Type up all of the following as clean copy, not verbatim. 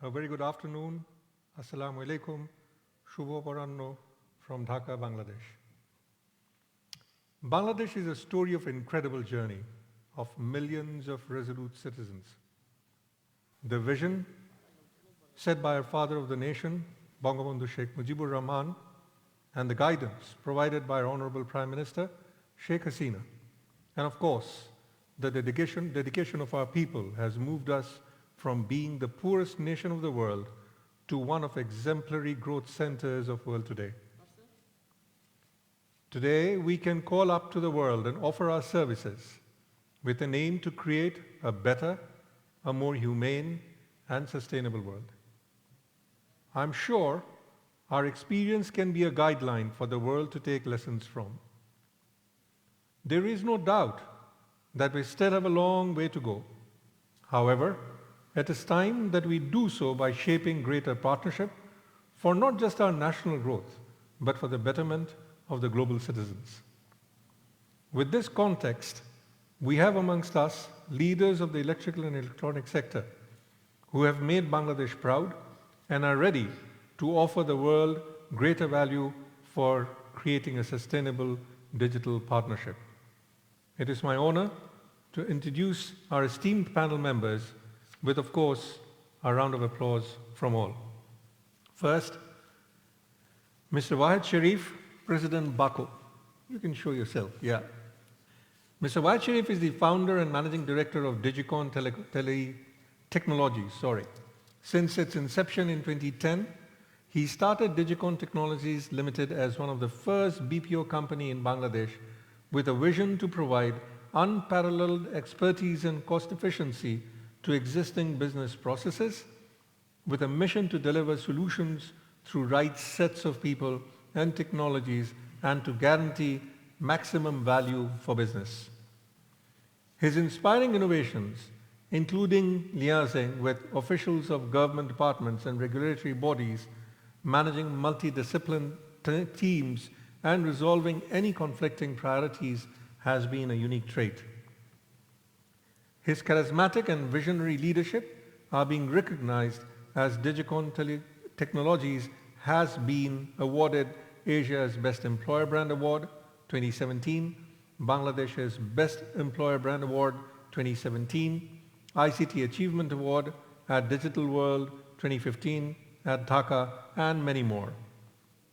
A very good afternoon. Assalamu alaikum. Shubho Paranno from Dhaka, Bangladesh. Bangladesh is a story of incredible journey of millions of resolute citizens. The vision set by our father of the nation, Bangabandhu Sheikh Mujibur Rahman, and the guidance provided by our Honorable Prime Minister, Sheikh Hasina. And of course, the dedication of our people has moved us from being the poorest nation of the world to one of exemplary growth centers of the world today. Today, we can call up to the world and offer our services with an aim to create a better, a more humane and sustainable world. I'm sure our experience can be a guideline for the world to take lessons from. There is no doubt that we still have a long way to go. However, it is time that we do so by shaping greater partnership for not just our national growth, but for the betterment of the global citizens. With this context, we have amongst us leaders of the electrical and electronic sector who have made Bangladesh proud and are ready to offer the world greater value for creating a sustainable digital partnership. It is my honor to introduce our esteemed panel members with, of course, a round of applause from all. First, Mr. Wahid Sharif, President Bako. You can show yourself, yeah. Mr. Wahid Sharif is the founder and managing director of Digicon Technologies. Since its inception in 2010, he started Digicon Technologies Limited as one of the first BPO company in Bangladesh with a vision to provide unparalleled expertise and cost efficiency to existing business processes, with a mission to deliver solutions through right sets of people and technologies and to guarantee maximum value for business. His inspiring innovations, including liaising with officials of government departments and regulatory bodies, managing multidisciplinary teams, and resolving any conflicting priorities, has been a unique trait. His charismatic and visionary leadership are being recognized as Digicon Technologies has been awarded Asia's Best Employer Brand Award 2017, Bangladesh's Best Employer Brand Award 2017, ICT Achievement Award at Digital World 2015 at Dhaka, and many more.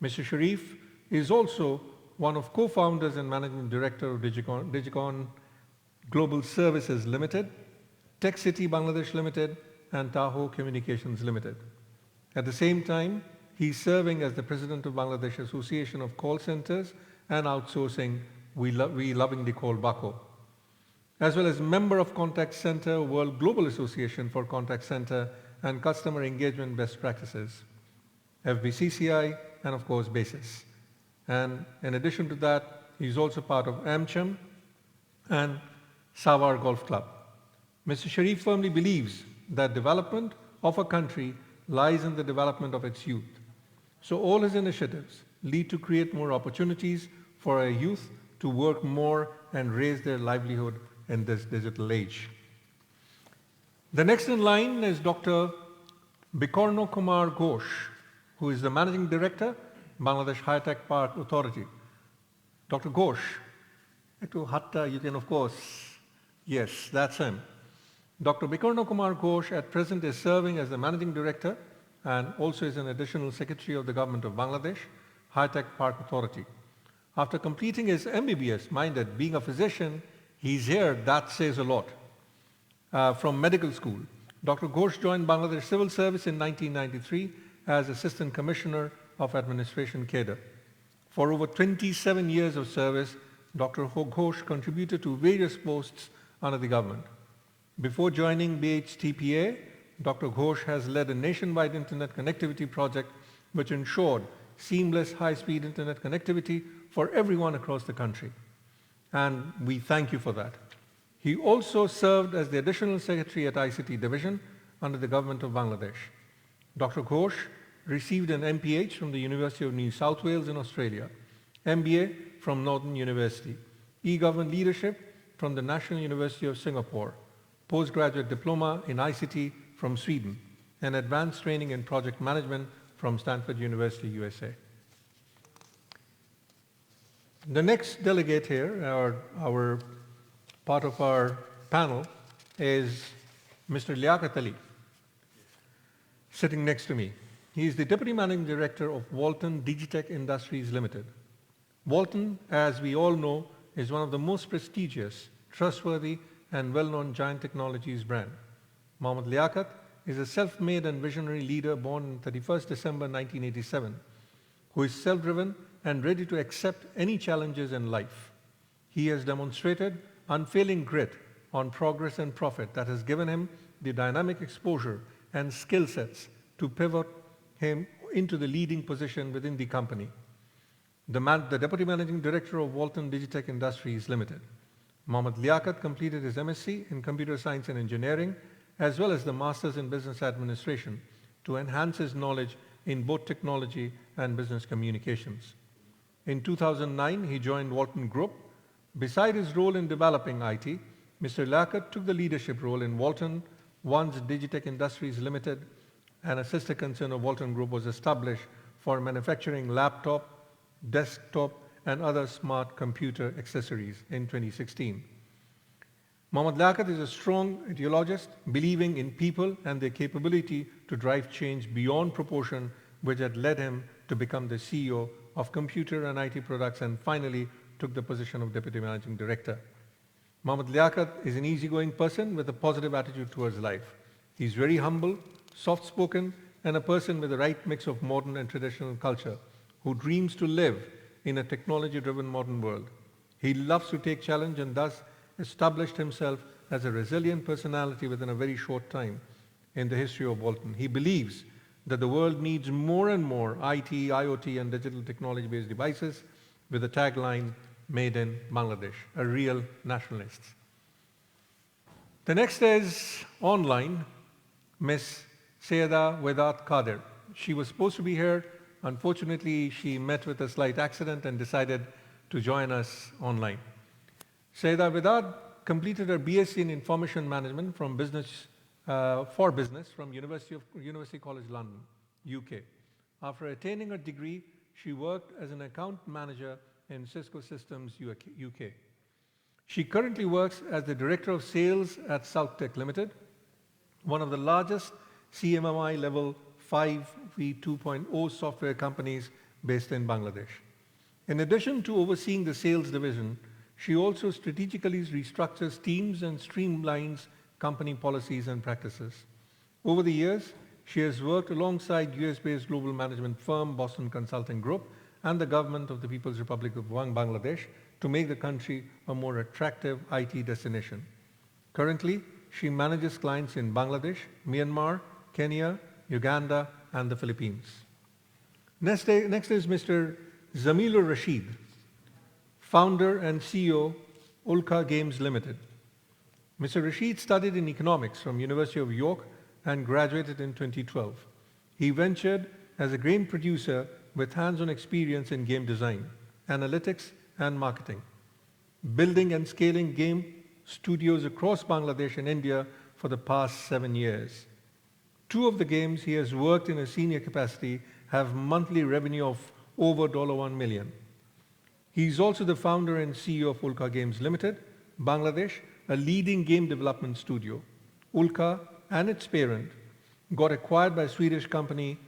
Mr. Sharif is also one of co-founders and managing director of Digicon Global Services Limited, Tech City Bangladesh Limited, and Tahoe Communications Limited. At the same time, he's serving as the president of Bangladesh Association of Call Centers and Outsourcing, we lovingly call BACO, as well as member of Contact Center World Global Association for Contact Center and Customer Engagement Best Practices, FBCCI, and of course BASIS. And in addition to that, he's also part of AmCham and Savar Golf Club. Mr. Sharif firmly believes that development of a country lies in the development of its youth. So all his initiatives lead to create more opportunities for our youth to work more and raise their livelihood in this digital age. The next in line is Dr. Bikarno Kumar Ghosh, who is the Managing Director, Bangladesh High Tech Park Authority. Dr. Ghosh, you can of course, yes, that's him. Dr. Bikarno Kumar Ghosh at present is serving as the Managing Director and also is an additional Secretary of the Government of Bangladesh, High Tech Park Authority. After completing his MBBS, minded, being a physician, he's here, that says a lot. From medical school, Dr. Ghosh joined Bangladesh Civil Service in 1993 as Assistant Commissioner of Administration Cadre. For over 27 years of service, Dr. Ghosh contributed to various posts under the government. Before joining BHTPA, Dr. Ghosh has led a nationwide internet connectivity project which ensured seamless high-speed internet connectivity for everyone across the country. And we thank you for that. He also served as the Additional Secretary at ICT Division under the Government of Bangladesh. Dr. Ghosh received an MPH from the University of New South Wales in Australia, MBA from Northern University, e-government leadership from the National University of Singapore, postgraduate diploma in ICT from Sweden, and advanced training in project management from Stanford University, USA. The next delegate here, our part of our panel, is Mr. Liaquat Ali, sitting next to me. He is the Deputy Managing Director of Walton Digitech Industries Limited. Walton, as we all know, is one of the most prestigious, trustworthy, and well-known giant technologies brand. Mohammad Liaquat is a self-made and visionary leader born on 31st December 1987, who is self-driven and ready to accept any challenges in life. He has demonstrated unfailing grit on progress and profit that has given him the dynamic exposure and skill sets to pivot him into the leading position within the company. The Deputy Managing Director of Walton Digitech Industries Limited. Mohammad Liaquat completed his MSc in Computer Science and Engineering, as well as the Masters in Business Administration, to enhance his knowledge in both technology and business communications. In 2009, he joined Walton Group. Beside his role in developing IT, Mr. Liaquat took the leadership role in Walton. Once Digitech Industries Limited, and a sister concern of Walton Group, was established for manufacturing laptop, desktop, and other smart computer accessories in 2016. Mohammad Liaquat is a strong ideologist, believing in people and their capability to drive change beyond proportion, which had led him to become the CEO of Computer and IT Products, and finally took the position of Deputy Managing Director. Mohammad Liaquat is an easygoing person with a positive attitude towards life. He's very humble, soft-spoken, and a person with the right mix of modern and traditional culture, who dreams to live in a technology-driven modern world. He loves to take challenge and thus established himself as a resilient personality within a very short time in the history of Walton. He believes that the world needs more and more IT, IoT, and digital technology-based devices, with the tagline, "Made in Bangladesh," a real nationalist. The next is online, Ms. Sayeda Vedat Qadir. She was supposed to be here. Unfortunately, she met with a slight accident and decided to join us online. Sayeda Vedat completed her BSc in Information Management from Business from University College London, UK. After attaining her degree, she worked as an account manager in Cisco Systems UK. She currently works as the Director of Sales at South-Tech Limited, one of the largest CMMI level 5 V2.0 software companies based in Bangladesh. In addition to overseeing the sales division, she also strategically restructures teams and streamlines company policies and practices. Over the years, she has worked alongside US-based global management firm Boston Consulting Group and the government of the People's Republic of Bangladesh to make the country a more attractive IT destination. Currently, she manages clients in Bangladesh, Myanmar, Kenya, Uganda, and the Philippines. Next is Mr. Zamilur Rashid, founder and CEO, Ulka Games Limited. Mr. Rashid studied in economics from University of York and graduated in 2012. He ventured as a game producer with hands-on experience in game design, analytics, and marketing, building and scaling game studios across Bangladesh and India for the past 7 years. 2 of the games he has worked in a senior capacity have monthly revenue of over $1 million. He is also the founder and CEO of Ulka Games Limited, Bangladesh, a leading game development studio. Ulka and its parent got acquired by Swedish company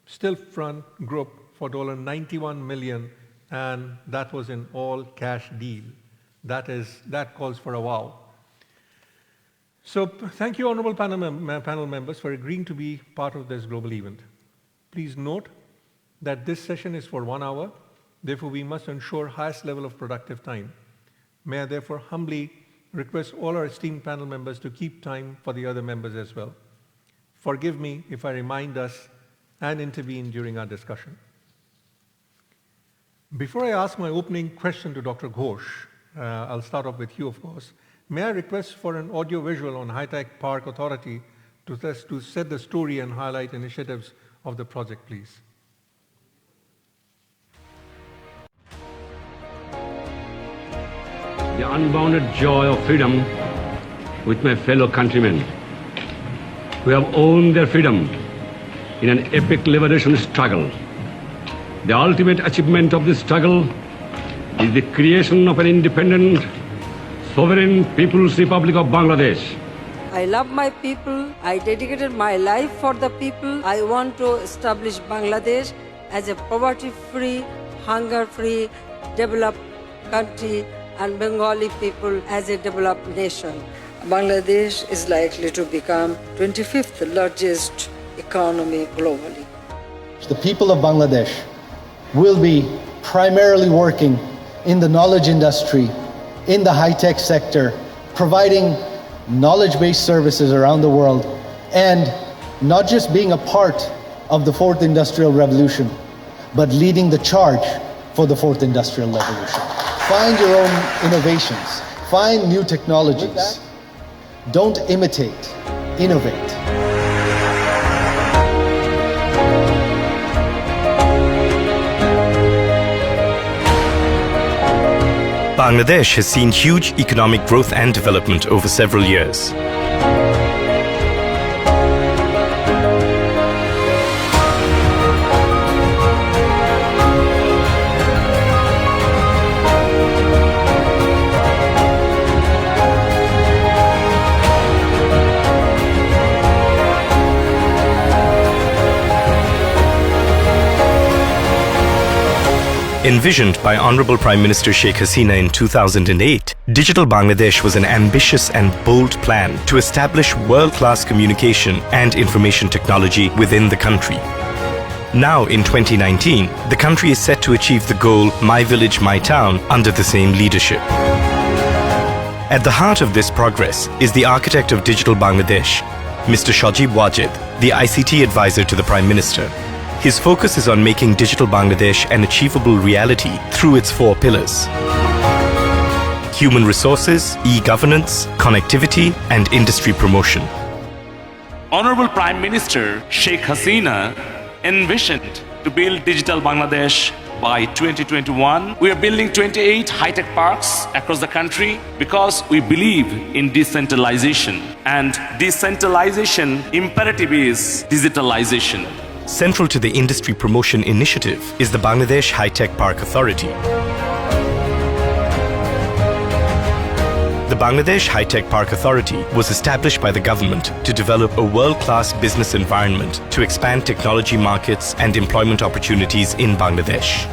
Stillfront Group for $91 million, and that was an all-cash deal. That calls for a wow. So thank you, honorable panel members, for agreeing to be part of this global event. Please note that this session is for 1 hour. Therefore, we must ensure highest level of productive time. May I therefore humbly request all our esteemed panel members to keep time for the other members as well. Forgive me if I remind us and intervene during our discussion. Before I ask my opening question to Dr. Ghosh, I'll start off with you, of course. May I request for an audio visual on High Tech Park Authority to set the story and highlight initiatives of the project, please. The unbounded joy of freedom with my fellow countrymen. who have owned their freedom in an epic liberation struggle. The ultimate achievement of this struggle is the creation of an independent, sovereign People's Republic of Bangladesh. I love my people. I dedicated my life for the people. I want to establish Bangladesh as a poverty-free, hunger-free, developed country and Bengali people as a developed nation. Bangladesh is likely to become 25th largest economy globally. The people of Bangladesh will be primarily working in the knowledge industry, in the high-tech sector, providing knowledge-based services around the world, and not just being a part of the fourth industrial revolution, but leading the charge for the fourth industrial revolution. Find your own innovations, find new technologies. Don't imitate, innovate. Bangladesh has seen huge economic growth and development over several years. Envisioned by Honorable Prime Minister Sheikh Hasina in 2008, Digital Bangladesh was an ambitious and bold plan to establish world-class communication and information technology within the country. Now, in 2019, the country is set to achieve the goal My Village, My Town under the same leadership. At the heart of this progress is the architect of Digital Bangladesh, Mr. Shajib Wajid, the ICT advisor to the Prime Minister. His focus is on making Digital Bangladesh an achievable reality through its 4 pillars: human resources, e-governance, connectivity, and industry promotion. Honorable Prime Minister Sheikh Hasina envisioned to build Digital Bangladesh by 2021. We are building 28 high-tech parks across the country because we believe in decentralization. And decentralization imperative is digitalization. Central to the industry promotion initiative is the Bangladesh High-Tech Park Authority. The Bangladesh High-Tech Park Authority was established by the government to develop a world-class business environment to expand technology markets and employment opportunities in Bangladesh.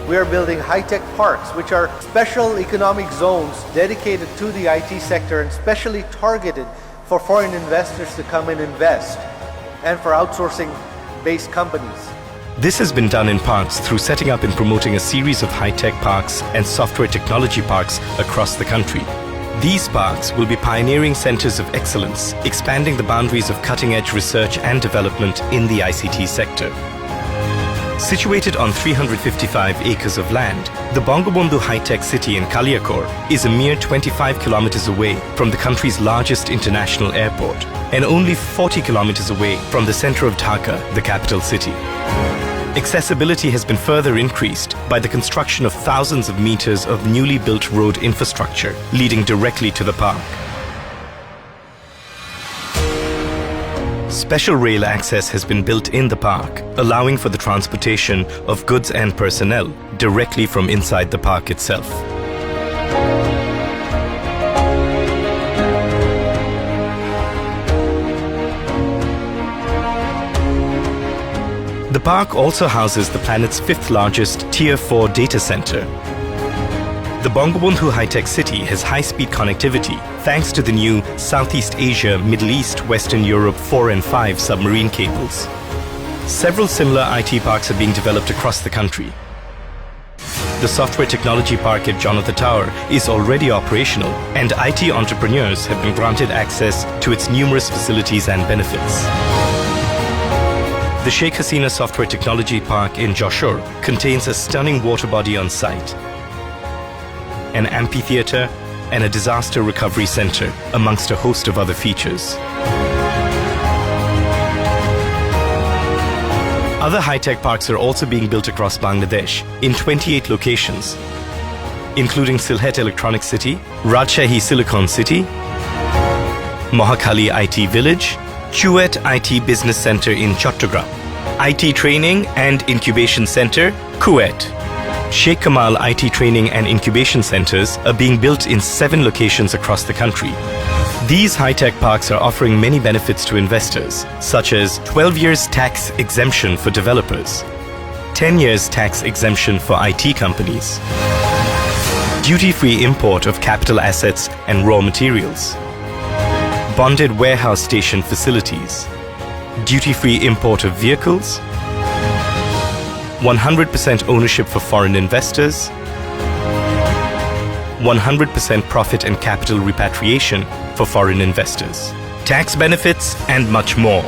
We are building high-tech parks, which are special economic zones dedicated to the IT sector and specially targeted for foreign investors to come and invest, and for outsourcing-based companies. This has been done in parts through setting up and promoting a series of high-tech parks and software technology parks across the country. These parks will be pioneering centers of excellence, expanding the boundaries of cutting-edge research and development in the ICT sector. Situated on 355 acres of land, the Bangabandhu High-Tech City in Kaliakor is a mere 25 kilometers away from the country's largest international airport and only 40 kilometers away from the center of Dhaka, the capital city. Accessibility has been further increased by the construction of thousands of meters of newly built road infrastructure leading directly to the park. Special rail access has been built in the park, allowing for the transportation of goods and personnel directly from inside the park itself. The park also houses the planet's 5th largest Tier 4 data center. The Bangabandhu High-Tech City has high-speed connectivity thanks to the new Southeast Asia, Middle East, Western Europe 4 and 5 submarine cables. Several similar IT parks are being developed across the country. The Software Technology Park at Jonathan Tower is already operational, and IT entrepreneurs have been granted access to its numerous facilities and benefits. The Sheikh Hasina Software Technology Park in Joshore contains a stunning water body on site, an amphitheater, and a disaster recovery center, amongst a host of other features. Other high-tech parks are also being built across Bangladesh in 28 locations, including Sylhet Electronic City, Rajshahi Silicon City, Mohakhali IT Village, Chuet IT Business Center in Chattogram, IT Training and Incubation Center, Kuwait. Sheikh Kamal IT Training and Incubation Centers are being built in 7 locations across the country. These high-tech parks are offering many benefits to investors, such as 12 years tax exemption for developers, 10 years tax exemption for IT companies, duty-free import of capital assets and raw materials, bonded warehouse station facilities, duty-free import of vehicles, 100% ownership for foreign investors, 100% profit and capital repatriation for foreign investors, tax benefits and much more.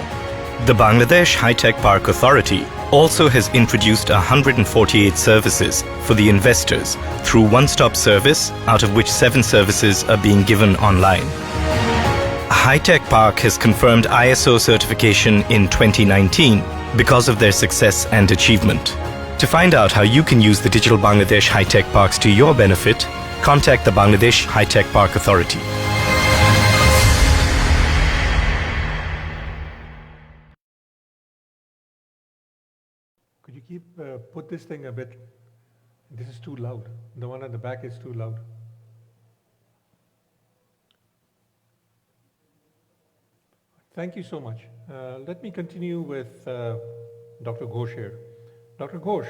The Bangladesh High-Tech Park Authority also has introduced 148 services for the investors through one-stop service, out of which 7 services are being given online. High-Tech Park has confirmed ISO certification in 2019 because of their success and achievement. To find out how you can use the Digital Bangladesh High-Tech Parks to your benefit, contact the Bangladesh High-Tech Park Authority. Could you put this thing a bit, this is too loud. The one at the back is too loud. Thank you so much. Let me continue with Dr. Ghosh here. Dr. Ghosh,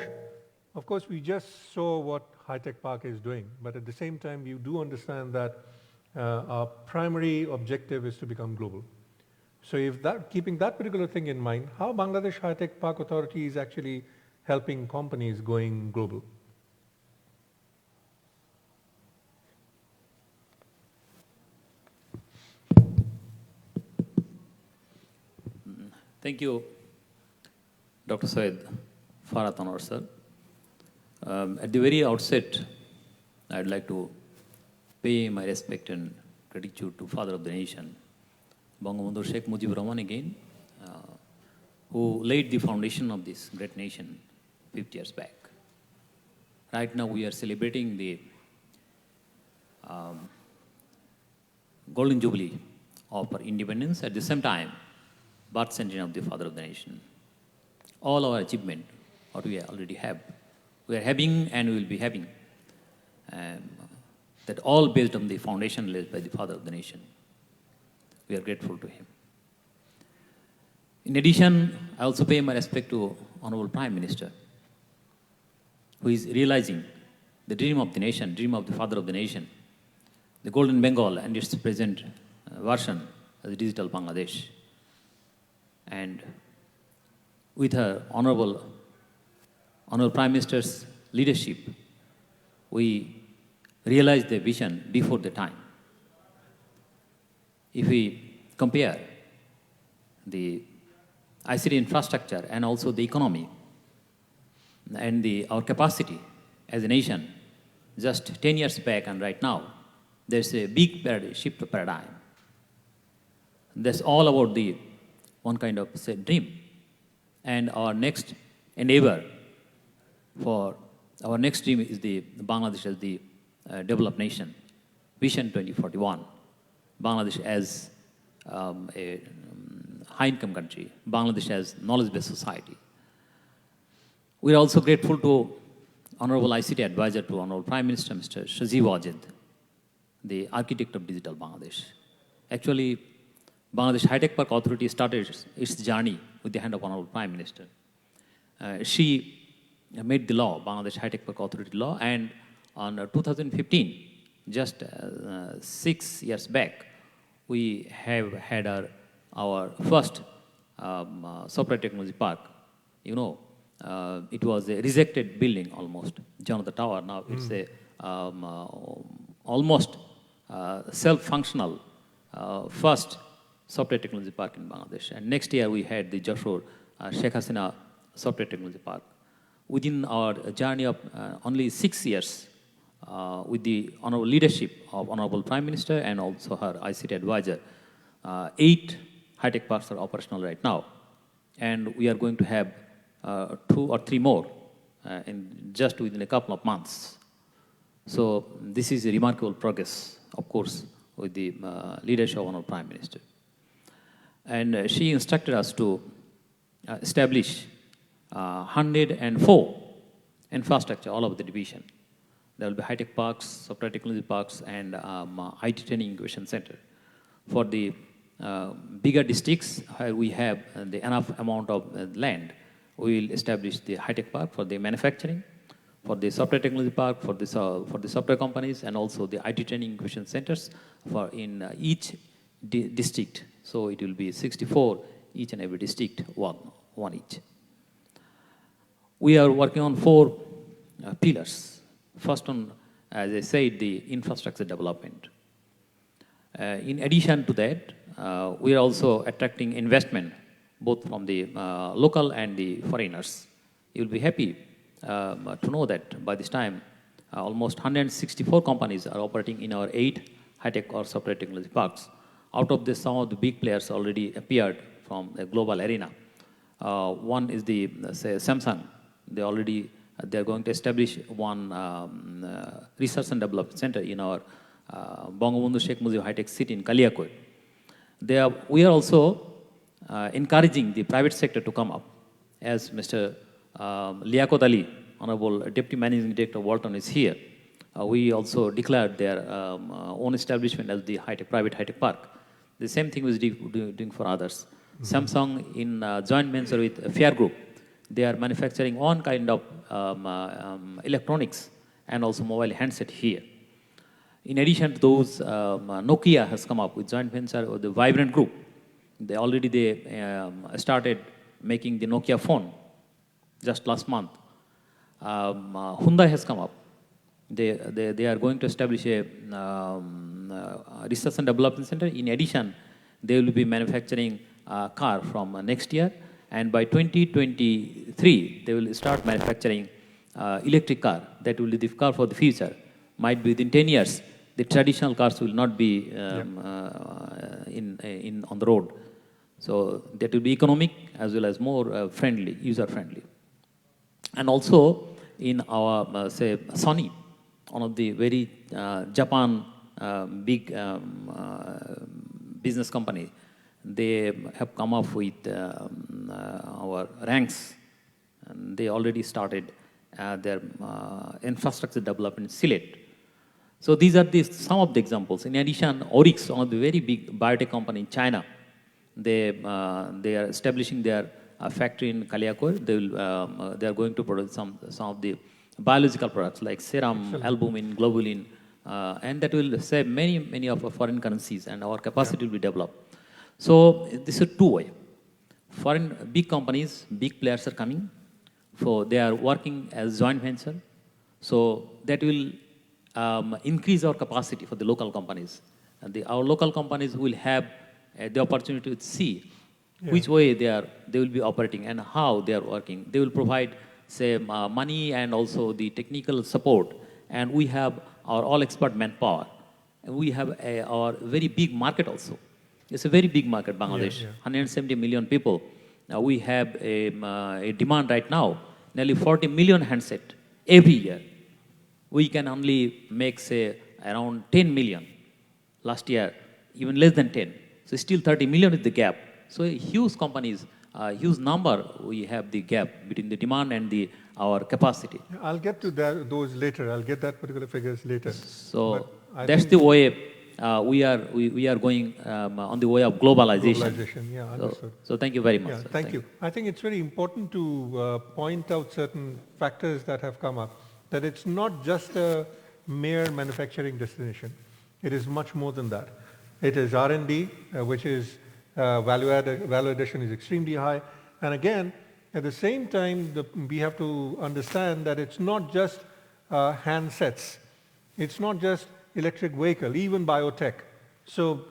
of course, we just saw what High-Tech Park is doing, but at the same time, you do understand that our primary objective is to become global. So if keeping that particular thing in mind, how Bangladesh High-Tech Park Authority is actually helping companies going global? Thank you, Dr. Syed Farhat Anwar sir. At the very outset, I'd like to pay my respect and gratitude to Father of the Nation, Bangabandhu Sheikh Mujibur Rahman again, who laid the foundation of this great nation 50 years back. Right now we are celebrating the Golden Jubilee of our independence, at the same time, birth centenary of the Father of the Nation. All our achievement, what we already have, we are having and we will be having, that all based on the foundation laid by the Father of the Nation. We are grateful to him. In addition, I also pay my respect to Honorable Prime Minister, who is realizing the dream of the nation, dream of the Father of the Nation, the Golden Bengal and its present version as a digital Bangladesh. And with her Honorable Prime Minister's leadership, we realized the vision before the time. If we compare the ICT infrastructure and also the economy and our capacity as a nation, just 10 years back and right now, there's a big shift of paradigm. That's all about the one kind of say, dream. And our next endeavor for our next dream is the Bangladesh as the developed nation, Vision 2041. Bangladesh as a high-income country, Bangladesh as knowledge-based society. We are also grateful to Honorable ICT Advisor to Honorable Prime Minister, Mr. Shazib Wajid, the architect of digital Bangladesh. Actually, Bangladesh High-Tech Park Authority started its journey with the hand of Honorable Prime Minister. She made the law, Bangladesh High-Tech Park Authority law, and on 2015, just 6 years back, we have had our first software technology park. You know, it was a rejected building almost, Jonathan Tower. Now it's a almost self-functional first software technology park in Bangladesh. And next year we had the Joshua Sheikh Hasina Software Technology Park. Within our journey of only 6 years, with the honorable leadership of Honorable Prime Minister and also her ICT advisor, 8 high-tech parks are operational right now. And we are going to have 2 or 3 more in just within a couple of months. So this is a remarkable progress, of course, with the leadership of Honorable Prime Minister. And she instructed us to establish 104 infrastructure all over the division. There will be high-tech parks, software technology parks, and IT training incubation center. For the bigger districts where we have the enough amount of land, we will establish the high-tech park for the manufacturing, for the software technology park, for the software companies, and also the IT training incubation centers for in each district. So it will be 64 each and every district, one each. We are working on 4 pillars. First one, as I said, the infrastructure development. In addition to that, we are also attracting investment both from the local and the foreigners. You'll be happy to know that by this time, almost 164 companies are operating in our 8 high-tech or software technology parks. Out of this, some of the big players already appeared from the global arena. One is the, say, Samsung. They're going to establish one research and development center in our Bangabandhu Sheikh Mujib High-Tech City in Kaliakoy. We are also encouraging the private sector to come up. As Mr. Liakot Ali, Honorable Deputy Managing Director Walton is here, we also declared their own establishment as the private high-tech park. The same thing was doing for others. Samsung, in joint venture with Fair Group, they are manufacturing one kind of electronics and also mobile handset here. In addition to those, Nokia has come up with joint venture with the Vibrant Group. They started making the Nokia phone just last month. Hyundai has come up. They are going to establish a research and development center. In addition, they will be manufacturing a car from next year. And by 2023, they will start manufacturing electric car. That will be the car for the future. Might be within 10 years, the traditional cars will not be on the road. So that will be economic as well as more friendly, user-friendly. And also in our, say, Sony, one of the very Japan big business company, they have come up with our ranks, and they already started their infrastructure development in Sylhet. So these are some of the examples. In addition, Oryx, one of the very big biotech company in China, they are establishing their factory in Kaliakoy. They are going to produce some of the biological products like serum, albumin, globulin, and that will save many of our foreign currencies, and our capacity will be developed. So this is two-way. Foreign big companies, big players are coming. So they are working as joint venture. So that will increase our capacity for the local companies. And our local companies will have the opportunity to see which way they will be operating and how they are working. They will provide, say, money and also the technical support. And we have our all-expert manpower. And we have our very big market also. It's a very big market, Bangladesh, 170 million people. Now we have a demand right now, nearly 40 million handset every year. We can only make, say, around 10 million. Last year, even less than 10. So still 30 million is the gap. So huge companies, huge number, we have the gap between the demand and our capacity. I'll get to those later. I'll get that particular figures later. So that's the way we are going on the way of globalization. Globalization, yeah, understood. So thank you very much. Yeah, thank you. I think it's very important to point out certain factors that have come up, that it's not just a mere manufacturing destination. It is much more than that. It is R&D, which is value addition is extremely high. And again, at the same time, we have to understand that it's not just handsets. It's not just electric vehicle, even biotech. So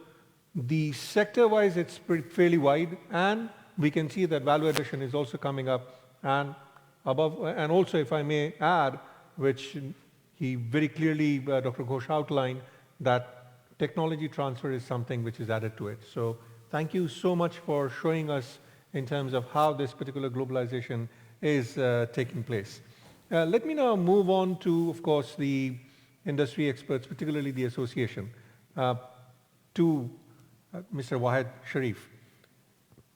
the sector-wise, it's fairly wide, and we can see that value addition is also coming up. And also, if I may add, which he very clearly, Dr. Ghosh outlined, that technology transfer is something which is added to it. So thank you so much for showing us in terms of how this particular globalization is taking place. Let me now move on to, of course, the industry experts, particularly the association, to Mr. Wahed Sharif.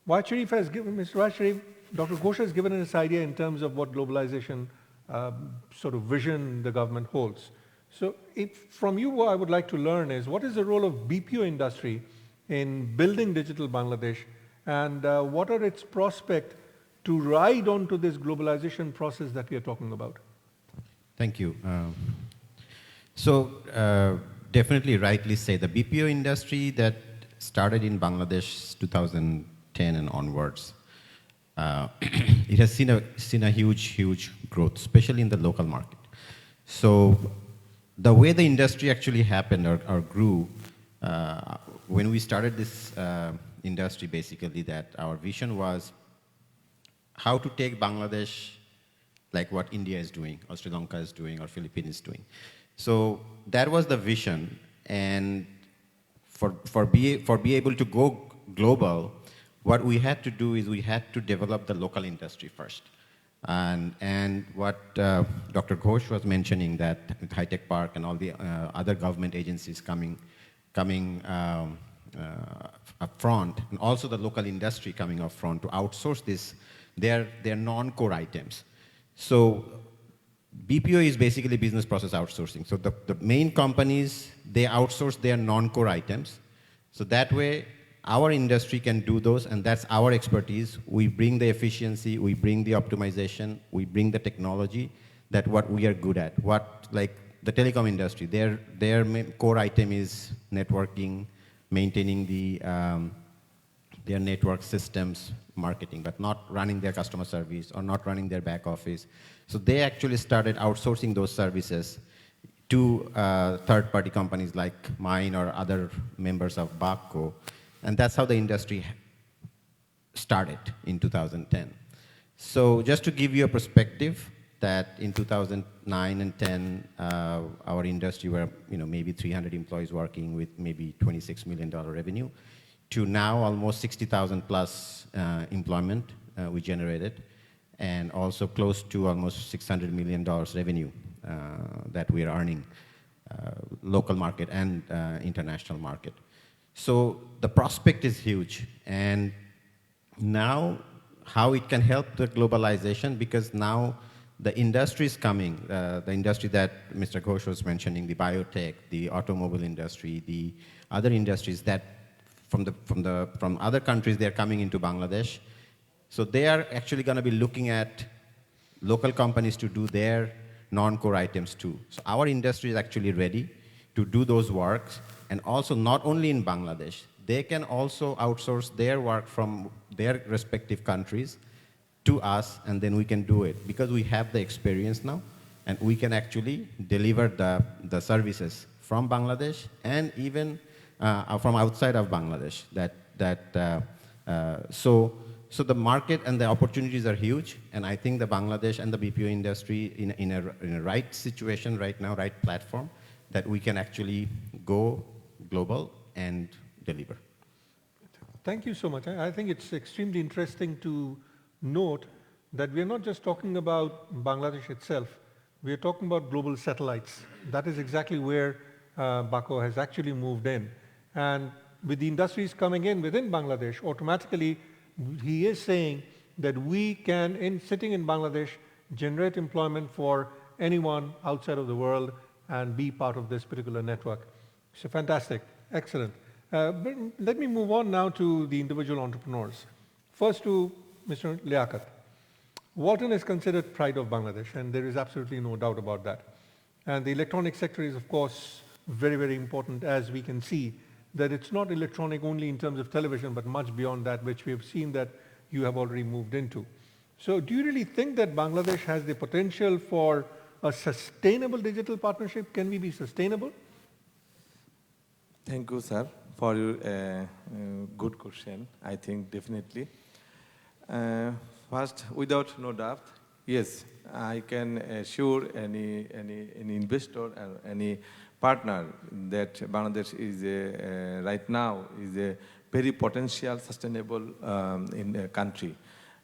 Mr. Waj Sharif, Dr. Ghosh has given us this idea in terms of what globalization sort of vision the government holds. So from you, what I would like to learn is what is the role of BPO industry in building digital Bangladesh, and what are its prospects to ride onto this globalization process that we are talking about? Thank you. Definitely rightly say the BPO industry that started in Bangladesh 2010 and onwards, it has seen a huge growth, especially in the local market. So the way the industry actually happened or grew, when we started this industry, basically that our vision was how to take Bangladesh like what India is doing, or Sri Lanka is doing, or Philippines is doing. So that was the vision, and for be able to go global, what we had to do is we had to develop the local industry first. And what Dr. Ghosh was mentioning, that with High Tech Park and all the other government agencies coming up front, and also the local industry coming up front to outsource this, their non-core items. So BPO is basically business process outsourcing. So the main companies, they outsource their non-core items. So that way, our industry can do those, and that's our expertise. We bring the efficiency, we bring the optimization, we bring the technology, that what we are good at. What, like the telecom industry, their main core item is networking, maintaining their network systems, marketing, but not running their customer service or not running their back office. So they actually started outsourcing those services to third-party companies like mine or other members of BACO. And that's how the industry started in 2010. So just to give you a perspective, that in 2009 and 10, our industry were maybe 300 employees working with maybe $26 million revenue, to now almost 60,000 plus employment we generated, and also close to almost $600 million revenue that we are earning, local market and international market. So the prospect is huge, and now how it can help the globalization, because now the industry is coming, the industry that Mr. Ghosh was mentioning, the biotech, the automobile industry, the other industries that from other countries, they're coming into Bangladesh. So they are actually going to be looking at local companies to do their non-core items too. So our industry is actually ready to do those works, and also not only in Bangladesh, they can also outsource their work from their respective countries to us, and then we can do it because we have the experience now, and we can actually deliver the services from Bangladesh and even from outside of Bangladesh. So the market and the opportunities are huge, and I think the Bangladesh and the BPO industry in a right situation right now, right platform, that we can actually go global and deliver. Thank you so much. I think it's extremely interesting to note that we're not just talking about Bangladesh itself, we're talking about global satellites. That is exactly where BACO has actually moved in. And with the industries coming in within Bangladesh, automatically he is saying that we can, sitting in Bangladesh, generate employment for anyone outside of the world and be part of this particular network. So fantastic, excellent. But let me move on now to the individual entrepreneurs. First to Mr. Liaquat. Walton is considered pride of Bangladesh, and there is absolutely no doubt about that. And the electronic sector is, of course, very, very important, as we can see that it's not electronic only in terms of television, but much beyond that, which we have seen that you have already moved into. So do you really think that Bangladesh has the potential for a sustainable digital partnership? Can we be sustainable? Thank you, sir, for your good question. I think definitely. First, without no doubt, yes, I can assure any investor or any partner that Bangladesh is right now is a very potential sustainable in a country.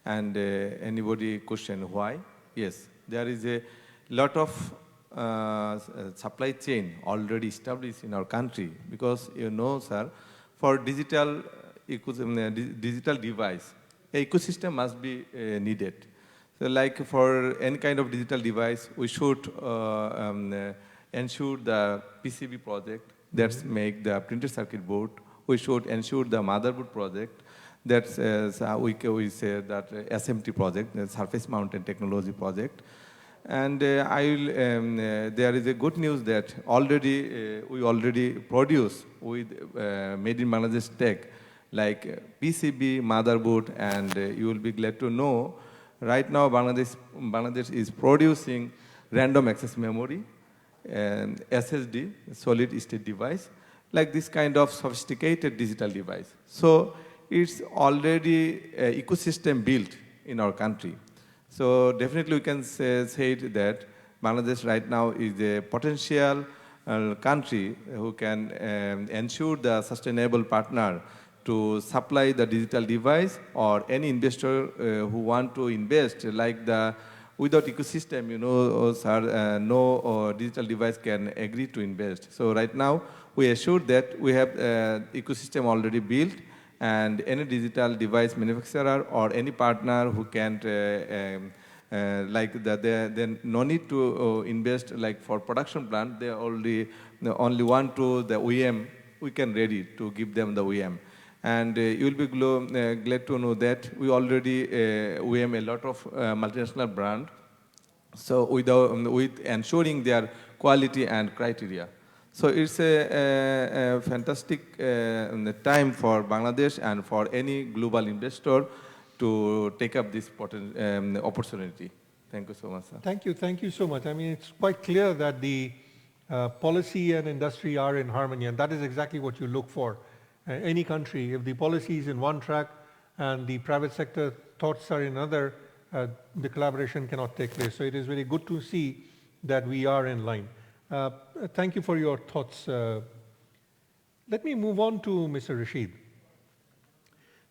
And anybody question why? Yes, there is a lot of supply chain already established in our country, because sir, for digital digital device, a ecosystem must be needed. So like for any kind of digital device, we should ensure the PCB project that's make the printed circuit board. We should ensure the motherboard project. That's we say that SMT project, the surface mounted technology project. And there is a good news that we already produce with made in Bangladesh tech, like PCB, motherboard, and you will be glad to know, right now Bangladesh is producing random access memory and SSD, solid state device, like this kind of sophisticated digital device. So it's already an ecosystem built in our country. So definitely we can say that Bangladesh right now is a potential country who can ensure the sustainable partner to supply the digital device, or any investor who want to invest, like without ecosystem, sir, no digital device can agree to invest. So right now we assure that we have ecosystem already built, and any digital device manufacturer or any partner who can they no need to invest like for production plant. They only want to the OEM. We can ready to give them the OEM, and you will be glad to know that we already OEM a lot of multinational brand. So with ensuring their quality and criteria. So it's a fantastic time for Bangladesh and for any global investor to take up this opportunity. Thank you so much, sir. Thank you so much. I mean, it's quite clear that the policy and industry are in harmony, and that is exactly what you look for. Any country, if the policy is in one track and the private sector thoughts are in another, the collaboration cannot take place. So it is very good to see that we are in line. Thank you for your thoughts. Let me move on to Mr. Rashid.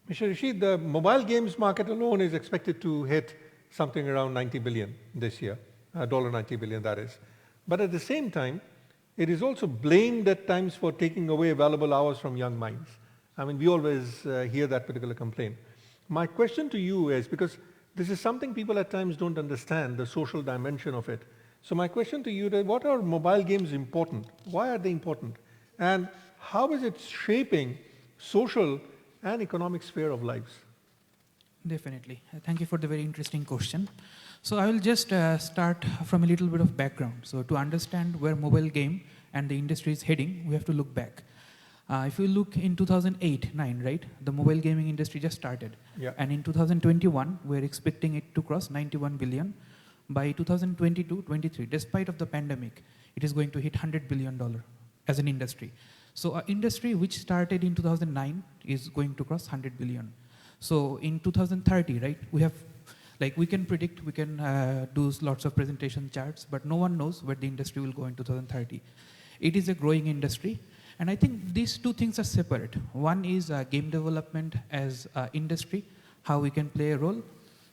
Mr. Rashid, the mobile games market alone is expected to hit something around 90 billion this year, $90 billion that is. But at the same time, it is also blamed at times for taking away valuable hours from young minds. I mean, we always hear that particular complaint. My question to you is, because this is something people at times don't understand, the social dimension of it. So my question to you is, what are mobile games important? Why are they important? And how is it shaping social and economic sphere of lives? Definitely. Thank you for the very interesting question. So I will just start from a little bit of background. So to understand where mobile game and the industry is heading, we have to look back. If you look in 2008-9, right, the mobile gaming industry just started. Yeah. And in 2021, we're expecting it to cross 91 billion. By 2022-23, despite of the pandemic, it is going to hit $100 billion as an industry. So an industry which started in 2009 is going to cross 100 billion. So in 2030, right, we can predict, we can do lots of presentation charts, but no one knows where the industry will go in 2030. It is a growing industry, and I think these two things are separate. One is game development as industry, how we can play a role.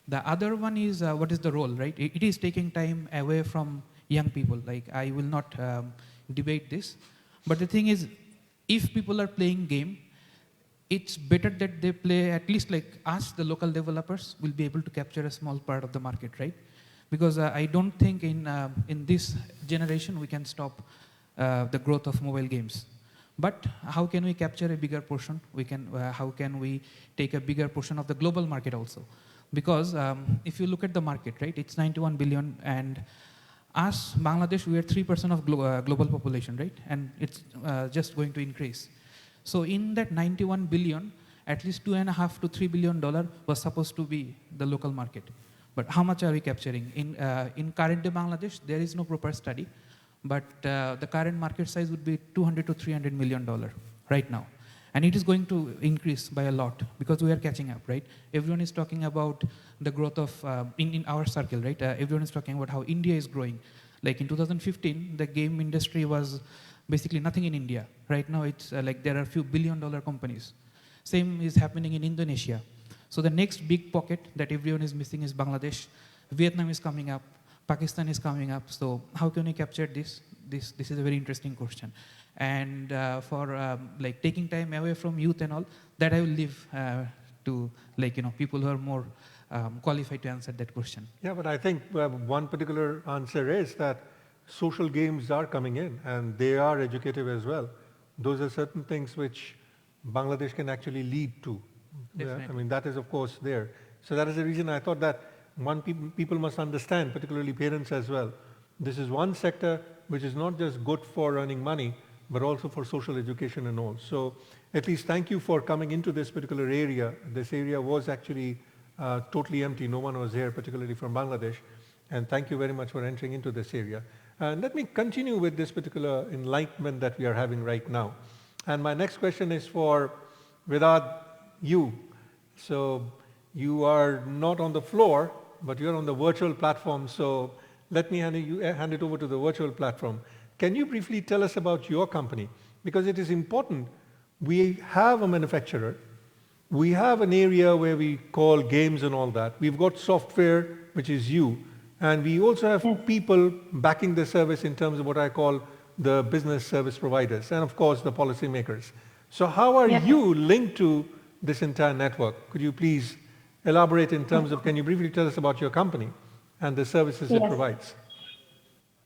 The other one is what is the role, right? It is taking time away from young people. Like, I will not debate this, but the thing is, if people are playing game, it's better that they play, at least like us, the local developers, will be able to capture a small part of the market, right? Because I don't think in this generation we can stop the growth of mobile games. But how can we capture a bigger portion? How can we take a bigger portion of the global market also? Because if you look at the market, right, it's 91 billion, and us, Bangladesh, we are 3% of global population, right? And it's just going to increase. So in that 91 billion, at least $2.5 to $3 billion was supposed to be the local market. But how much are we capturing? In current day Bangladesh, there is no proper study, but the current market size would be $200 to $300 million right now. And it is going to increase by a lot because we are catching up, right? Everyone is talking about the growth of, in our circle, right? Everyone is talking about how India is growing. Like in 2015, the game industry was basically nothing in India. Right now, it's like there are a few billion-dollar companies. Same is happening in Indonesia. So the next big pocket that everyone is missing is Bangladesh. Vietnam is coming up. Pakistan is coming up. So how can we capture this? This is a very interesting question. And for like taking time away from youth and all, that I will leave to people who are more qualified to answer that question. Yeah, but I think one particular answer is that social games are coming in and they are educative as well. Those are certain things which Bangladesh can actually lead to. Definitely. I mean, that is of course there. So that is the reason I thought that people must understand, particularly parents as well. This is one sector which is not just good for earning money, but also for social education and all. So at least thank you for coming into this particular area. This area was actually totally empty. No one was here, particularly from Bangladesh. And thank you very much for entering into this area. And let me continue with this particular enlightenment that we are having right now. And my next question is for Vedad, you. So you are not on the floor, but you're on the virtual platform. So let me hand it over to the virtual platform. Can you briefly tell us about your company? Because it is important. We have a manufacturer. We have an area where we call games and all that. We've got software, which is you. And we also have people backing the service in terms of what I call the business service providers, and of course the policymakers. So how are you linked to this entire network? Could you please elaborate in terms of, can you briefly tell us about your company and the services it provides?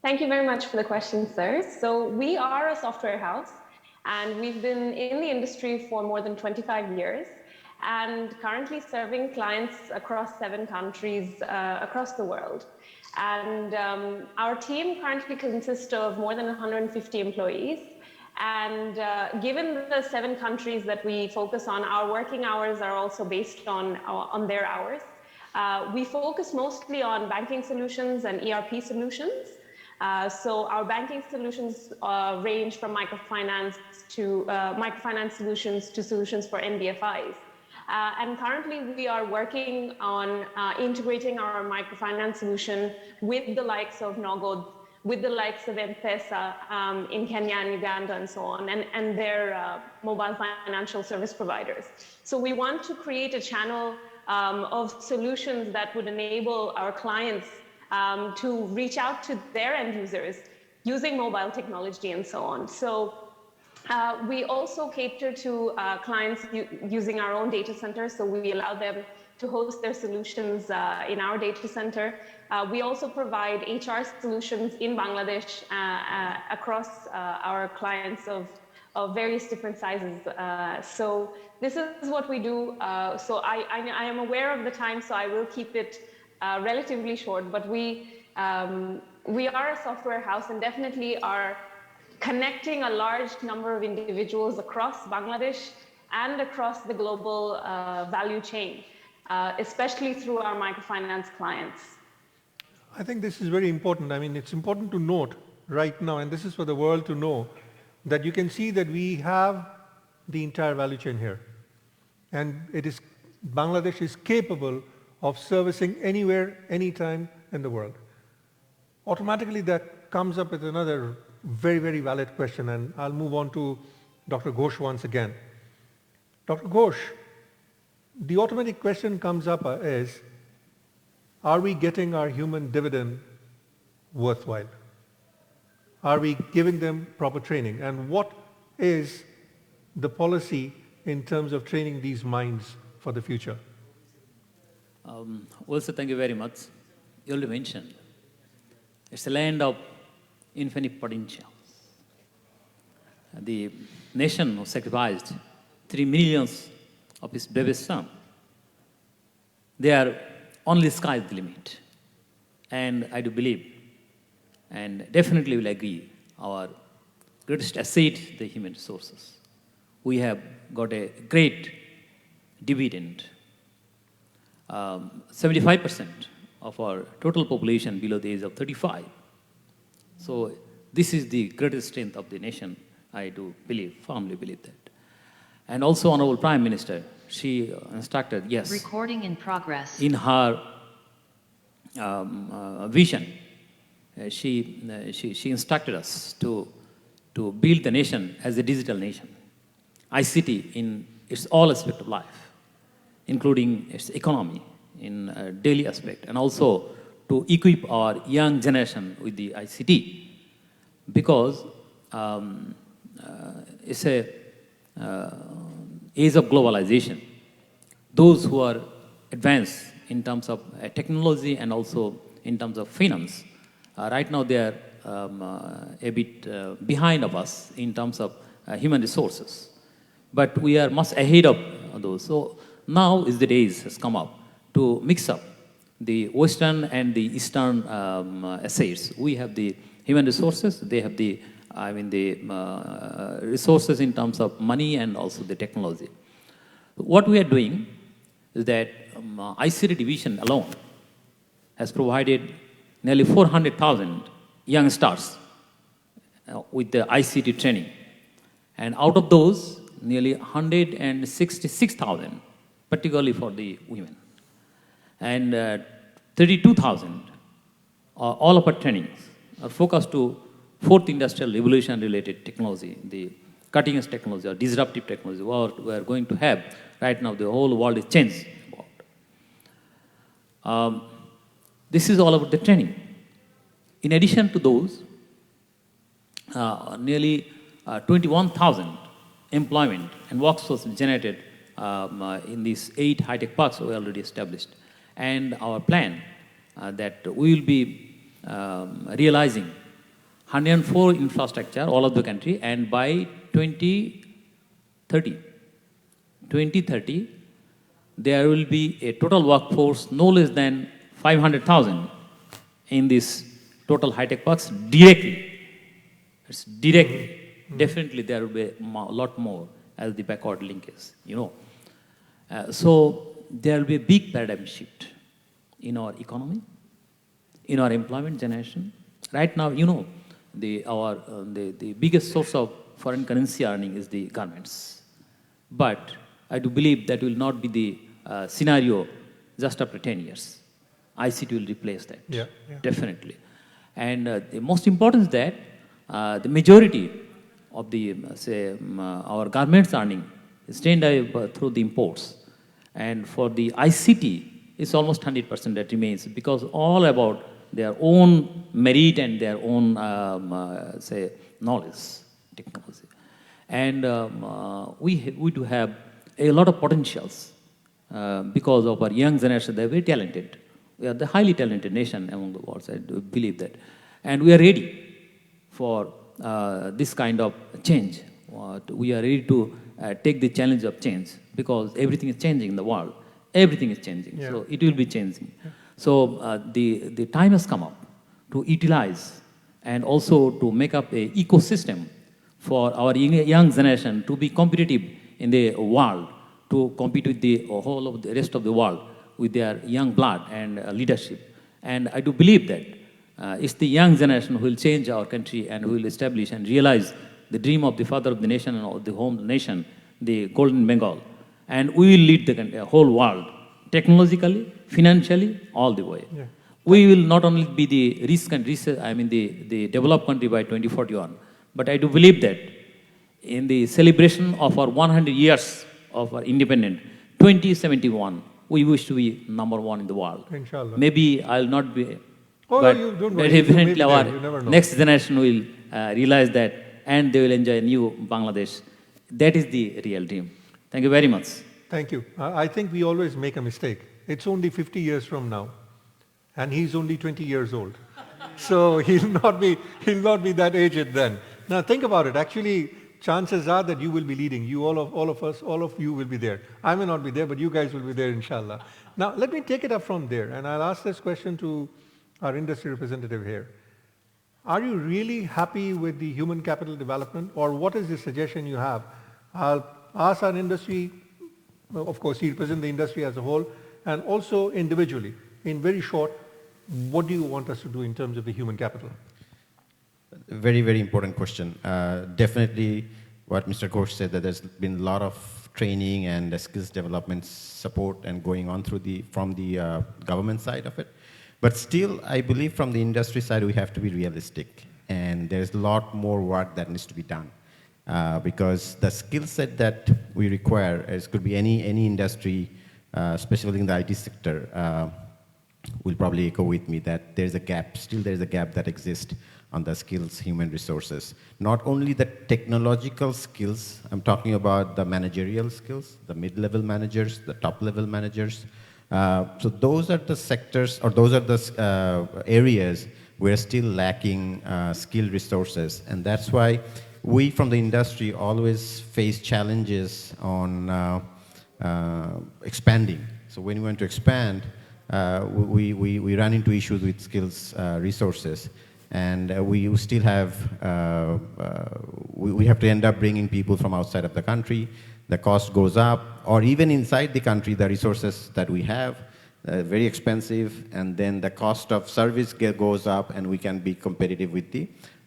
Thank you very much for the question, sir. So we are a software house, and we've been in the industry for more than 25 years, and currently serving clients across 7 countries across the world. And our team currently consists of more than 150 employees. And given the 7 countries that we focus on, our working hours are also based on their hours. We focus mostly on banking solutions and ERP solutions. So our banking solutions range from microfinance solutions to solutions for NBFIs. And currently we are working on integrating our microfinance solution with the likes of Nogod, with the likes of M-Pesa in Kenya and Uganda and so on, and their mobile financial service providers. So we want to create a channel of solutions that would enable our clients to reach out to their end users using mobile technology and so on. So we also cater to clients using our own data center, so we allow them to host their solutions in our data center. We also provide HR solutions in Bangladesh across our clients of various different sizes. So this is what we do. So I am aware of the time, so I will keep it relatively short, but we are a software house and definitely are connecting a large number of individuals across Bangladesh and across the global value chain, especially through our microfinance clients. I think this is very important. I mean, it's important to note right now, and this is for the world to know, that you can see that we have the entire value chain here. And Bangladesh is capable of servicing anywhere, anytime in the world. Automatically that comes up with another very, very valid question, and I'll move on to Dr. Ghosh once again. Dr. Ghosh, the automatic question comes up is, are we getting our human dividend worthwhile? Are we giving them proper training? And what is the policy in terms of training these minds for the future? Also, thank you very much. You already mentioned, it's a land of infinite potential. The nation who sacrificed 3 million of its baby's son. They are only sky is the limit. And I do believe, and definitely will agree, our greatest asset, the human resources. We have got a great dividend. 75% of our total population below the age of 35. So this is the greatest strength of the nation. I do firmly believe that. And also Honorable Prime Minister, she instructed, yes. Recording in progress. In her vision, she instructed us to build the nation as a digital nation. ICT in its all aspect of life, including its economy in a daily aspect, and also to equip our young generation with the ICT. Because it's a age of globalization. Those who are advanced in terms of technology and also in terms of finance, right now they are a bit behind of us in terms of human resources. But we are much ahead of those. So now is the days has come up to mix up the Western and the Eastern assets. We have the human resources, they have the, resources in terms of money and also the technology. What we are doing is that ICT division alone has provided nearly 400,000 young stars with the ICT training. And out of those, nearly 166,000, particularly for the women. And 32,000, all of our trainings are focused to fourth industrial revolution related technology, the cutting edge technology or disruptive technology, what we are going to have. Right now, the whole world is changed. This is all about the training. In addition to those, nearly 21,000 employment and workforce generated in these 8 high-tech parks we already established. And our plan that we will be realizing 104 infrastructure all over the country, and by 2030, there will be a total workforce no less than 500,000 in these total high-tech parks directly. It's directly. Definitely there will be a lot more as the backward linkage, you know. So there will be a big paradigm shift in our economy, in our employment generation. Right now, you know, the biggest source of foreign currency earning is the garments. But I do believe that will not be the scenario just after 10 years. ICT will replace that, definitely. And the most important is that the majority of the, our garments earning is through the imports. And for the ICT, it's almost 100% that remains, because all about their own merit and their own, knowledge, technology. And we do have a lot of potentials because of our young generation. They're very talented. We are the highly talented nation among the world, I do believe that. And we are ready for this kind of change. We are ready to take the challenge of change, because everything is changing in the world. Everything is changing, so it will be changing. So the time has come up to utilize and also to make up an ecosystem for our young generation to be competitive in the world, to compete with the whole of the rest of the world with their young blood and leadership. And I do believe that it's the young generation who will change our country and who will establish and realize the dream of the father of the nation and of the home nation, the Golden Bengal. And we will lead the whole world, technologically, financially, all the way. We will not only be the the developed country by 2041, but I do believe that in the celebration of our 100 years of our independence, 2071, we wish to be #1 in the world. Inshallah. Maybe I'll not be, Oh, but no, you don't worry. definitely You our never know. next generation will realize that, and they will enjoy a new Bangladesh. That is the real dream. Thank you very much. Thank you. I think we always make a mistake. It's only 50 years from now, and he's only 20 years old. So he'll not be that aged then. Now think about it. Actually, chances are that you will be leading. You, all of us, all of you will be there. I may not be there, but you guys will be there, inshallah. Now let me take it up from there, and I'll ask this question to our industry representative here. Are you really happy with the human capital development, or what is the suggestion you have? I'll ask our industry, of course, he represents the industry as a whole, and also individually, in very short, what do you want us to do in terms of the human capital? Very, very important question. Definitely what Mr. Ghosh said, that there's been a lot of training and skills development support and going on from the government side of it. But still, I believe from the industry side, we have to be realistic. And there's a lot more work that needs to be done. Because the skill set that we require, it could be any industry, especially in the IT sector, will probably echo with me that there's a gap, still there's a gap that exists on the skills, human resources. Not only the technological skills, I'm talking about the managerial skills, the mid-level managers, the top-level managers. So those are the sectors, or those are the areas we're still lacking skilled resources. And that's why we from the industry always face challenges on expanding. So when we want to expand, we run into issues with skills resources. And we still have, we have to end up bringing people from outside of the country. The cost goes up, or even inside the country, the resources that we have, very expensive, and then the cost of service goes up, and we can be competitive with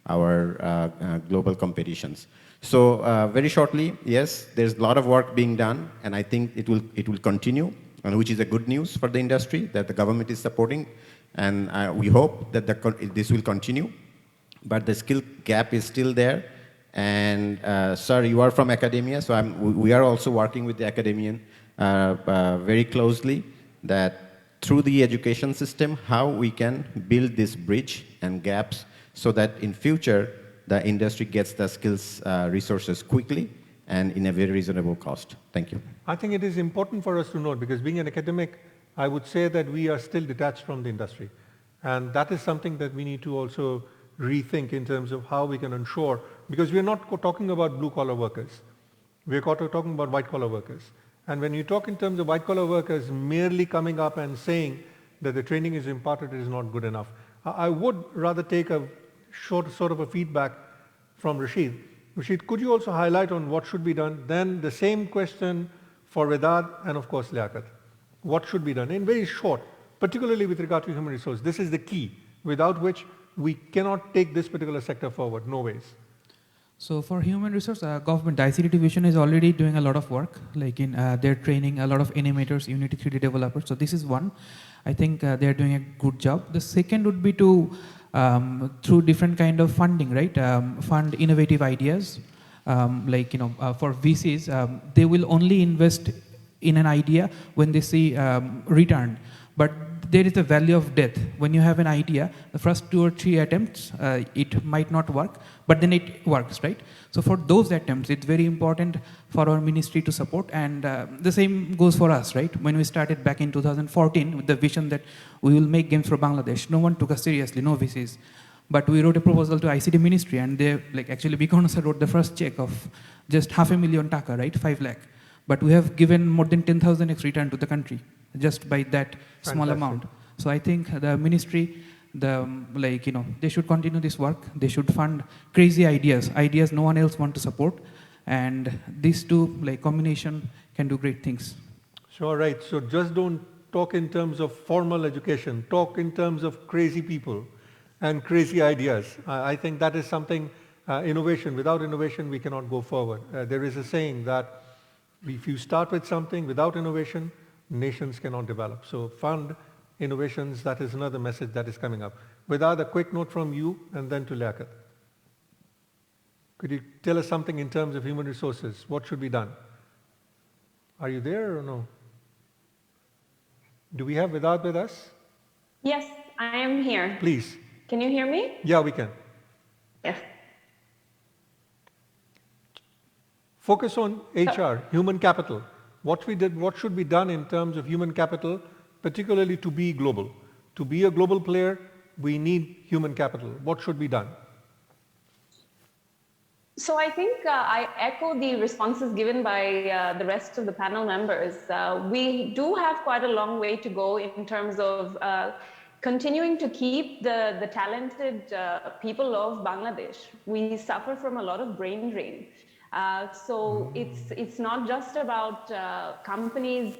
our global competitions. So very shortly, yes, there's a lot of work being done, and I think it will continue, and which is a good news for the industry that the government is supporting. And we hope that this will continue, but the skill gap is still there. And sir, you are from academia, so we are also working with the academia very closely, that through the education system, how we can build this bridge and gaps so that in future, the industry gets the skills resources quickly and in a very reasonable cost. Thank you. I think it is important for us to note, because being an academic, I would say that we are still detached from the industry. And that is something that we need to also rethink in terms of how we can ensure, because we are not talking about blue-collar workers. We are talking about white-collar workers. And when you talk in terms of white-collar workers, merely coming up and saying that the training is imparted is not good enough. I would rather take a short sort of a feedback from Rashid. Rashid, could you also highlight on what should be done? Then the same question for Vedad and of course Liaquat. What should be done? In very short, particularly with regard to human resource. This is the key, without which we cannot take this particular sector forward, no ways. So for human resource, government, the ICT division is already doing a lot of work, like in they're training a lot of animators, Unity 3D developers. So this is one. I think they're doing a good job. The second would be to, through different kind of funding, right? Fund innovative ideas. Like, for VCs, they will only invest in an idea when they see return. But there is a value of death. When you have an idea, the first 2 or 3 attempts, it might not work, but then it works, right? So for those attempts, it's very important for our ministry to support, and the same goes for us, right? When we started back in 2014 with the vision that we will make games for Bangladesh, no one took us seriously, no VCs. But we wrote a proposal to ICT ministry, and they, actually Bikonosa wrote the first check of just $500,000, right? 5 lakh. But we have given more than 10,000x return to the country just by that small amount. So I think the ministry, they should continue this work. They should fund crazy ideas no one else wants to support. And these two, combination can do great things. Sure, right. So just don't talk in terms of formal education. Talk in terms of crazy people and crazy ideas. I think that is something, innovation. Without innovation, we cannot go forward. There is a saying that if you start with something without innovation, nations cannot develop. So fund innovations, that is another message that is coming up. Without a quick note from you and then to Liaquat. Could you tell us something in terms of human resources? What should be done? Are you there or no? Do we have Vedad with us? Yes, I am here. Please. Can you hear me? Yeah, we can. Yes. Focus on HR, human capital. What should be done in terms of human capital, particularly to be global? To be a global player, we need human capital. What should be done? So I think I echo the responses given by the rest of the panel members. We do have quite a long way to go in terms of continuing to keep the talented people of Bangladesh. We suffer from a lot of brain drain. So it's not just about companies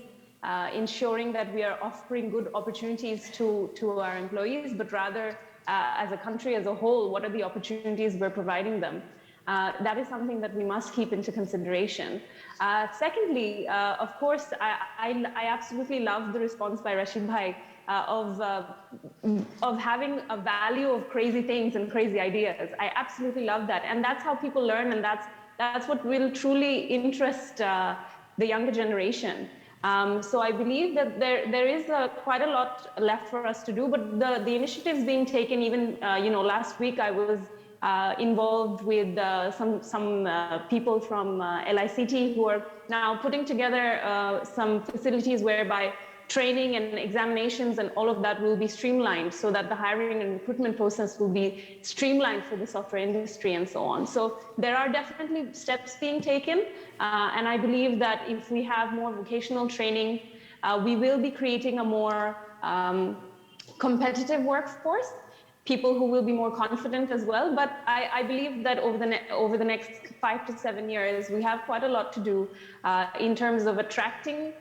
ensuring that we are offering good opportunities to our employees, but rather as a country as a whole, what are the opportunities we're providing them? That is something that we must keep into consideration. Secondly, of course, I absolutely love the response by Rashid Bhai of having a value of crazy things and crazy ideas. I absolutely love that. And that's how people learn, and that's what will truly interest the younger generation. So I believe that there is quite a lot left for us to do, but the initiatives being taken, even last week I was involved with some people from LICT who are now putting together some facilities whereby training and examinations and all of that will be streamlined so that the hiring and recruitment process will be streamlined for the software industry and so on. So there are definitely steps being taken. And I believe that if we have more vocational training, we will be creating a more competitive workforce, people who will be more confident as well. But I believe that over the next 5 to 7 years, we have quite a lot to do in terms of attracting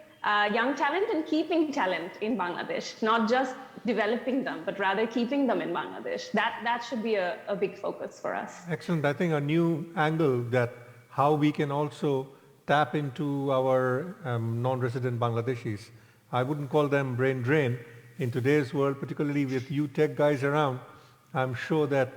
young talent and keeping talent in Bangladesh, not just developing them, but rather keeping them in Bangladesh. That should be a big focus for us. Excellent. I think a new angle that how we can also tap into our non-resident Bangladeshis. I wouldn't call them brain drain. In today's world, particularly with you tech guys around, I'm sure that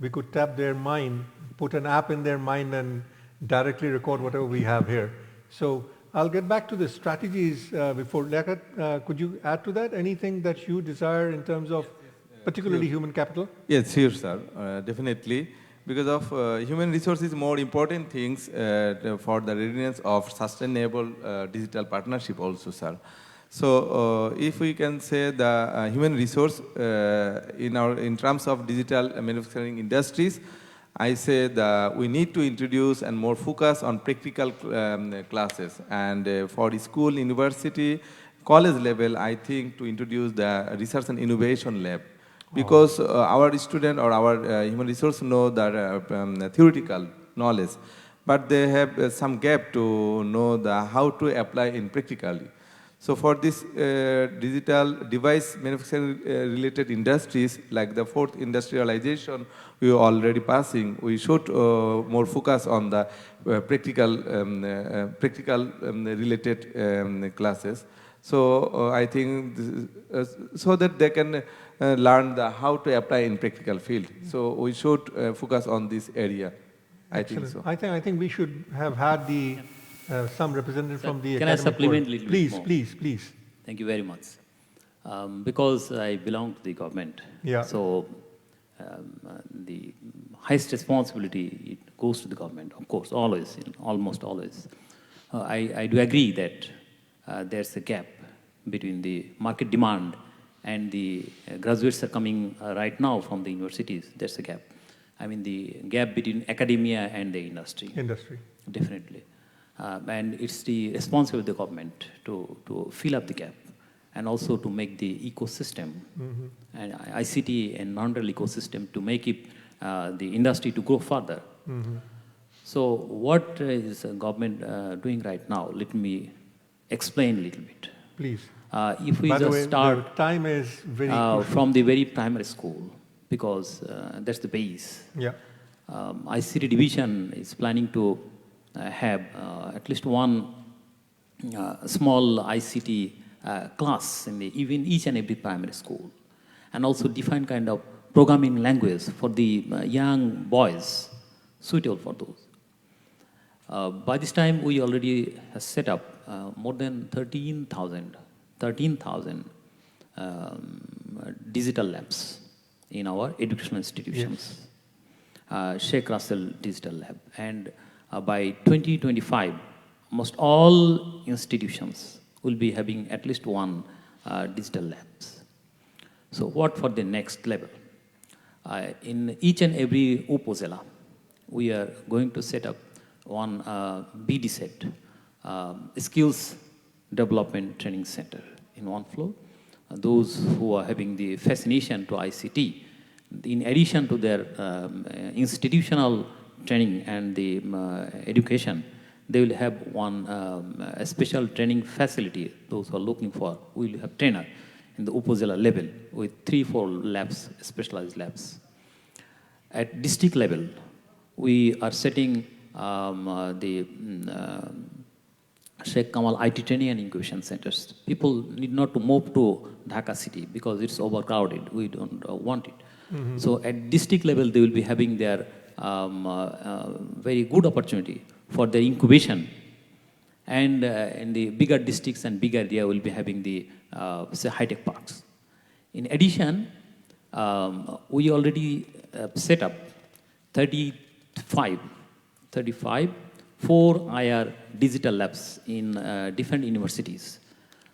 we could tap their mind, put an app in their mind and directly record whatever we have here. So I'll get back to the strategies before. Liaquat, could you add to that? Anything that you desire in terms of particularly human capital? Yes, sure, sir. Definitely. Because of human resources, more important things for the readiness of sustainable digital partnership also, sir. So if we can say the human resource in terms of digital manufacturing industries, I say that we need to introduce and more focus on practical classes. And for the school, university, college level, I think to introduce the research and innovation lab. Because our student or our human resource know the theoretical knowledge, but they have some gap to know how to apply in practically. So for this digital device manufacturing related industries, like the fourth industrialization we are already passing, we should more focus on the practical related classes. So I think so that they can learn how to apply in practical field. So we should focus on this area. Excellent. I think so. I think we should have had the some representative from the Can I academic supplement world. a little Please, bit more? please. Thank you very much. Because I belong to the government, Yeah. so the highest responsibility it goes to the government, of course, always, almost always. I do agree that there's a gap between the market demand and the graduates are coming right now from the universities. There's a gap. I mean, the gap between academia and the industry. Definitely. And it's the responsibility of the government to fill up the gap and also to make the ecosystem and ICT and non-real ecosystem to make it the industry to grow further. So what is the government doing right now? Let me explain a little bit. Please. If we By the just way, start the time is very crucial. from the very primary school, because that's the base. Yeah. ICT division is planning to have at least one small ICT class in even each and every primary school, and also define kind of programming language for the young boys, suitable for those. By this time, we already have set up more than 13,000 digital labs in our educational institutions. Sheikh Russell Digital Lab. And by 2025, almost all institutions will be having at least one digital labs. So what for the next level? In each and every upazila, we are going to set up one BD set, skills development training center in one floor. Those who are having the fascination to ICT, in addition to their institutional training and the education, they will have one a special training facility. Those who are looking for, we will have trainer in the upazila level with 3-4 labs, specialized labs. At district level, we are setting the Sheikh Kamal IT training and incubation centers. People need not to move to Dhaka city because it's overcrowded. We don't want it. So at district level, they will be having their very good opportunity for their incubation And in the bigger districts and big area, we'll be having the say high-tech parks. In addition, we already set up 35 4 IR digital labs in different universities.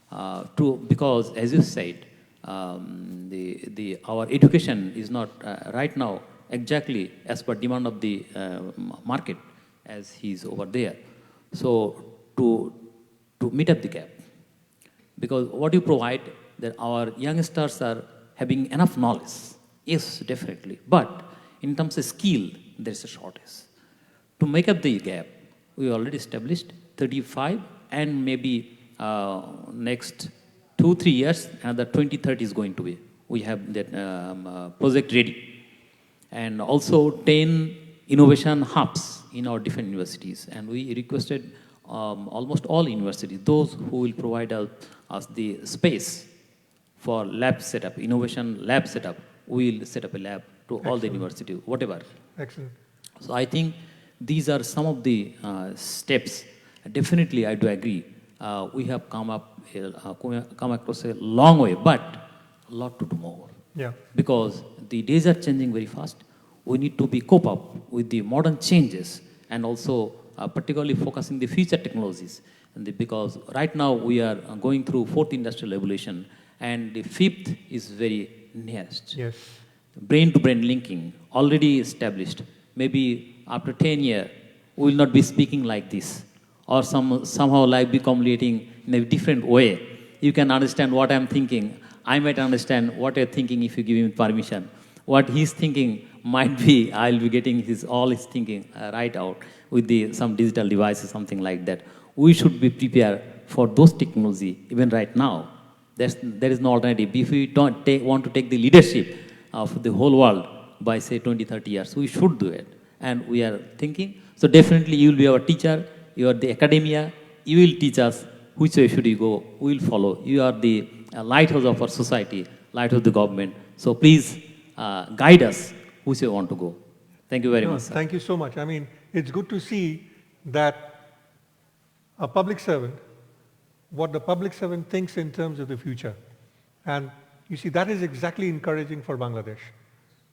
Because, as you said, our education is not right now exactly as per demand of the market as he's over there. So to meet up the gap, because what you provide, that our youngsters are having enough knowledge, yes, definitely, but in terms of skill, there's a shortage. To make up the gap, we already established 35, and maybe next 2-3 years, another 20-30 is going to be. We have that project ready. And also 10 innovation hubs in our different universities. And we requested almost all universities, those who will provide us the space for lab setup, innovation lab setup, we will set up a lab to all the universities, whatever. Excellent. So I think these are some of the steps. Definitely, I do agree. We have come across a long way, but a lot to do more. Yeah. Because the days are changing very fast. We need to be cope up with the modern changes, and also particularly focusing the future technologies. And because right now we are going through 4th industrial revolution, and the 5th is very nearest. Yes. Brain-to-brain linking already established. Maybe after 10 years, we will not be speaking like this, or somehow like be communicating in a different way. You can understand what I'm thinking. I might understand what you're thinking if you give him permission. What he's thinking might be, I'll be getting all his thinking right out with some digital devices, something like that. We should be prepared for those technology even right now. There is no alternative. If we want to take the leadership of the whole world by say 20-30 years, we should do it. And we are thinking, so definitely you will be our teacher, you are the academia, you will teach us which way should you go, we will follow. You are the lighthouse of our society, lighthouse of the government. So please guide us which way we want to go. Thank you very much, sir. Thank you so much. I mean, it's good to see that a public servant, what the public servant thinks in terms of the future. And you see, that is exactly encouraging for Bangladesh,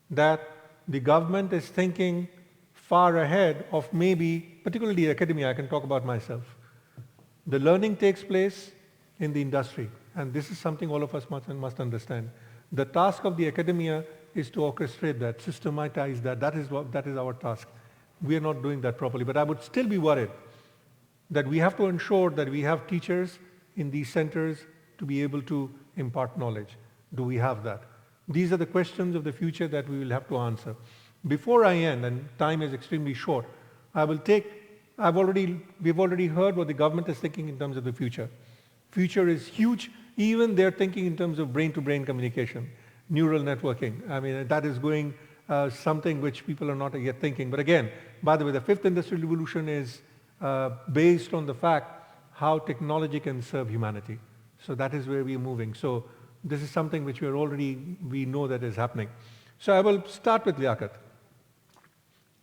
that the government is thinking far ahead of maybe, particularly academia, I can talk about myself. The learning takes place in the industry, and this is something all of us must understand. The task of the academia is to orchestrate that, systematize that. That is our task. We are not doing that properly, but I would still be worried that we have to ensure that we have teachers in these centers to be able to impart knowledge. Do we have that? These are the questions of the future that we will have to answer. Before I end, and time is extremely short, we've already heard what the government is thinking in terms of the future. Future is huge. Even they're thinking in terms of brain-to-brain communication, neural networking. I mean, that is going something which people are not yet thinking. But again, by the way, the 5th industrial revolution is based on the fact how technology can serve humanity. So that is where we are moving. So this is something which we know that is happening. So I will start with Liaquat.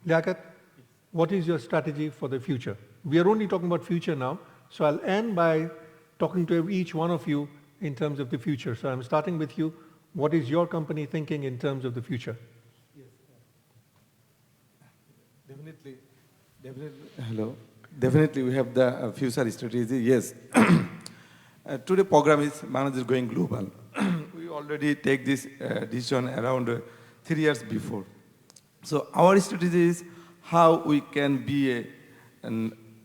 Liaquat, what is your strategy for the future? We are only talking about future now. So I'll end by talking to each one of you in terms of the future. So I'm starting with you. What is your company thinking in terms of the future? Yes. Definitely. Hello. Definitely, we have the future strategy. Yes. Today program is Bangladesh going global. We already take this decision around 3 years before. So our strategy is how we can be a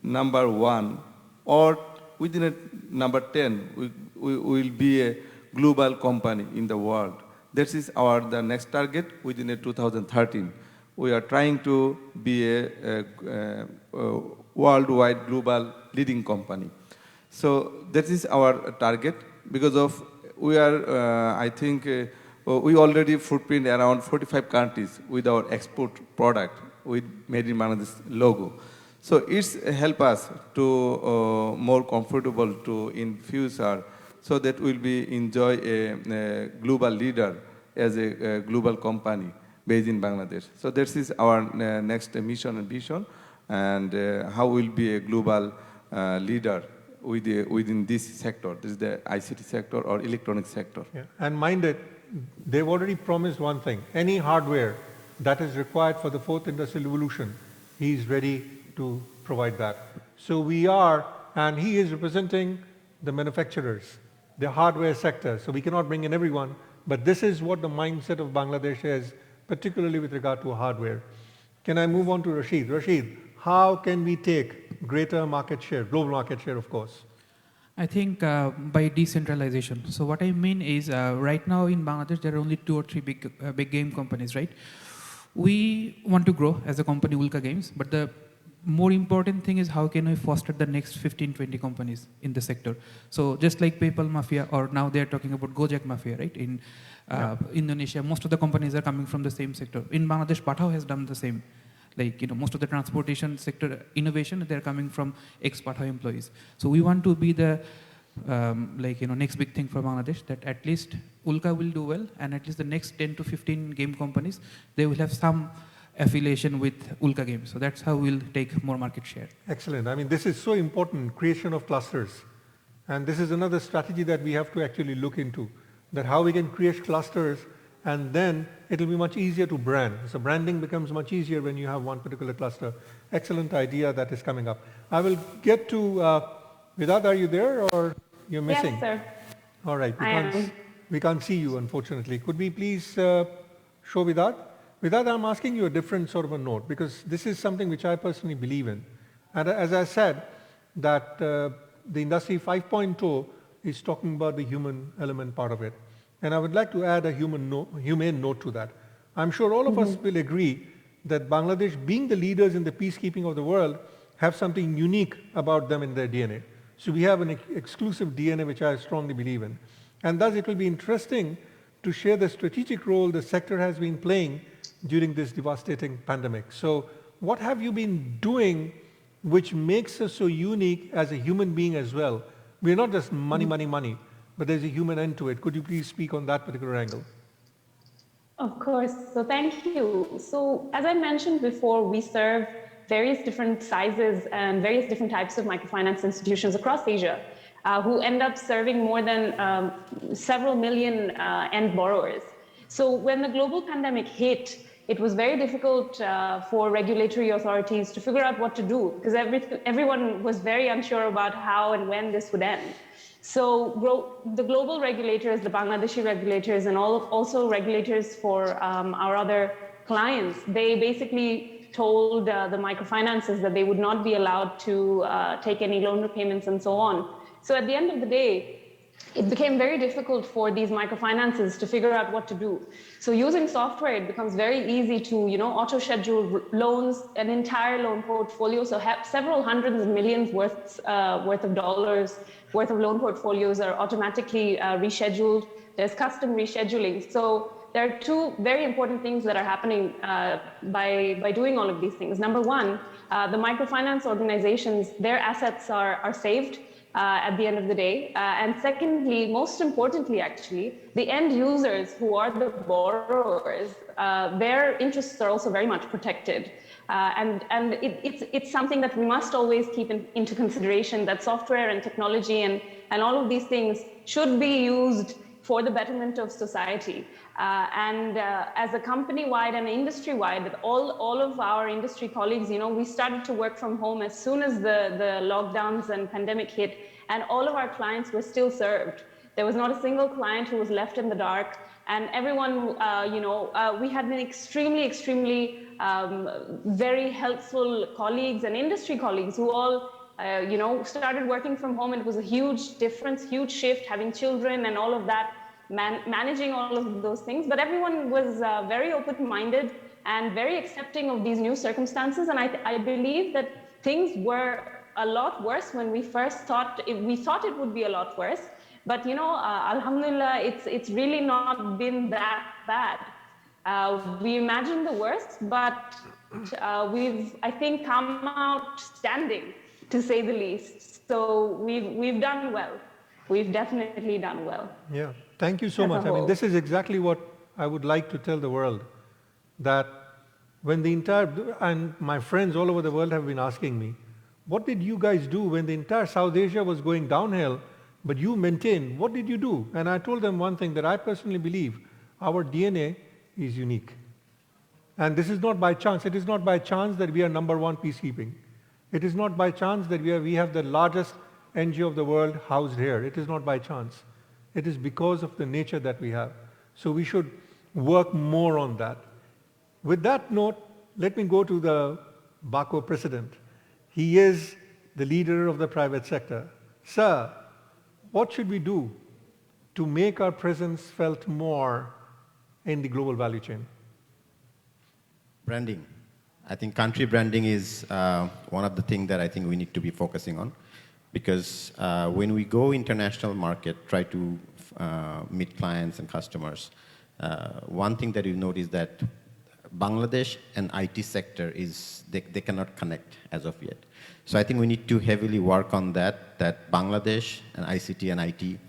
number 1, or within a number 10, we will be a global company in the world. This is the next target within 2013. We are trying to be a worldwide global leading company. So that is our target, because of we are, I think, we already footprint around 45 countries with our export product with Made in Bangladesh logo. So it's help us to more comfortable to in future, so that we'll be enjoy a global leader as a global company based in Bangladesh. So this is our next mission and vision, and how we'll be a global leader within this sector. This is the ICT sector or electronic sector. Yeah. And mind it, they've already promised one thing. Any hardware that is required for the fourth industrial revolution, he's ready to provide that. So we are, and he is representing the manufacturers, the hardware sector. So we cannot bring in everyone, but this is what the mindset of Bangladesh is, particularly with regard to hardware. Can I move on to Rashid? Rashid, how can we take greater market share, global market share, of course? I think by decentralization. So what I mean is right now in Bangladesh, there are only 2 or 3 big game companies, right? We want to grow as a company, Ulka Games, but the more important thing is how can we foster the next 15, 20 companies in the sector. So just like PayPal Mafia, or now they're talking about Gojek Mafia, right? In Indonesia, most of the companies are coming from the same sector. In Bangladesh, Pathao has done the same. Like, most of the transportation sector innovation, they're coming from ex-Pathao employees. So we want to be the next big thing for Bangladesh, that at least Ulka will do well, and at least the next 10 to 15 game companies, they will have some affiliation with Ulka Games. So that's how we'll take more market share. Excellent. I mean, this is so important, creation of clusters. And this is another strategy that we have to actually look into, that how we can create clusters, and then it'll be much easier to brand. So branding becomes much easier when you have one particular cluster. Excellent idea that is coming up. I will get to, Vidad, are you there or you're missing? Yes, sir. All right, we can't see you, unfortunately. Could we please show Vidad? Vidad, I'm asking you a different sort of a note, because this is something which I personally believe in. And as I said, that the Industry 5.0 is talking about the human element part of it. And I would like to add a humane note to that. I'm sure all of us will agree that Bangladesh, being the leaders in the peacekeeping of the world, have something unique about them in their DNA. So we have an exclusive DNA, which I strongly believe in. And thus it will be interesting to share the strategic role the sector has been playing during this devastating pandemic. So what have you been doing which makes us so unique as a human being as well? We're not just money, money, money, but there's a human end to it. Could you please speak on that particular angle? Of course. So thank you. So as I mentioned before, we serve various different sizes and various different types of microfinance institutions across Asia who end up serving more than several million end borrowers. So when the global pandemic hit, it was very difficult for regulatory authorities to figure out what to do, because everyone was very unsure about how and when this would end. So the global regulators, the Bangladeshi regulators, and also regulators for our other clients, they basically told the microfinances that they would not be allowed to take any loan repayments and so on. So at the end of the day, it became very difficult for these microfinances to figure out what to do. So using software, it becomes very easy to, auto-schedule loans, an entire loan portfolio. So several hundreds of millions worth of dollars worth of loan portfolios are automatically rescheduled. There's custom rescheduling. So there are 2 very important things that are happening by doing all of these things. Number one, the microfinance organizations, their assets are saved at the end of the day. And secondly, most importantly, actually, the end users who are the borrowers, their interests are also very much protected. And it's something that we must always keep into consideration, that software and technology and all of these things should be used for the betterment of society. As a company-wide and industry-wide, with all of our industry colleagues, we started to work from home as soon as the lockdowns and pandemic hit, and all of our clients were still served. There was not a single client who was left in the dark, and everyone, we had an extremely very helpful colleagues and industry colleagues who all started working from home. It was a huge difference, huge shift, having children and all of that, managing all of those things. But everyone was very open-minded and very accepting of these new circumstances. And I believe that things were a lot worse when we first thought it would be a lot worse. But alhamdulillah, it's really not been that bad. We imagined the worst, but we've, I think, come out standing, to say the least. So we've done well. We've definitely done well. Yeah, thank you so much. I mean, this is exactly what I would like to tell the world, that when and my friends all over the world have been asking me, What did you guys do when the entire South Asia was going downhill, but you maintained? What did you do? And I told them one thing that I personally believe, our DNA is unique. And this is not by chance. It is not by chance that we are number one peacekeeping. It is not by chance that we have the largest NGO of the world housed here. It is not by chance. It is because of the nature that we have. So we should work more on that. With that note, let me go to the BACO president. He is the leader of the private sector. Sir, what should we do to make our presence felt more in the global value chain? Branding. I think country branding is one of the things that I think we need to be focusing on, because when we go international market, try to meet clients and customers, one thing that you notice that Bangladesh and IT sector is, they cannot connect as of yet. So I think we need to heavily work on that Bangladesh and ICT and IT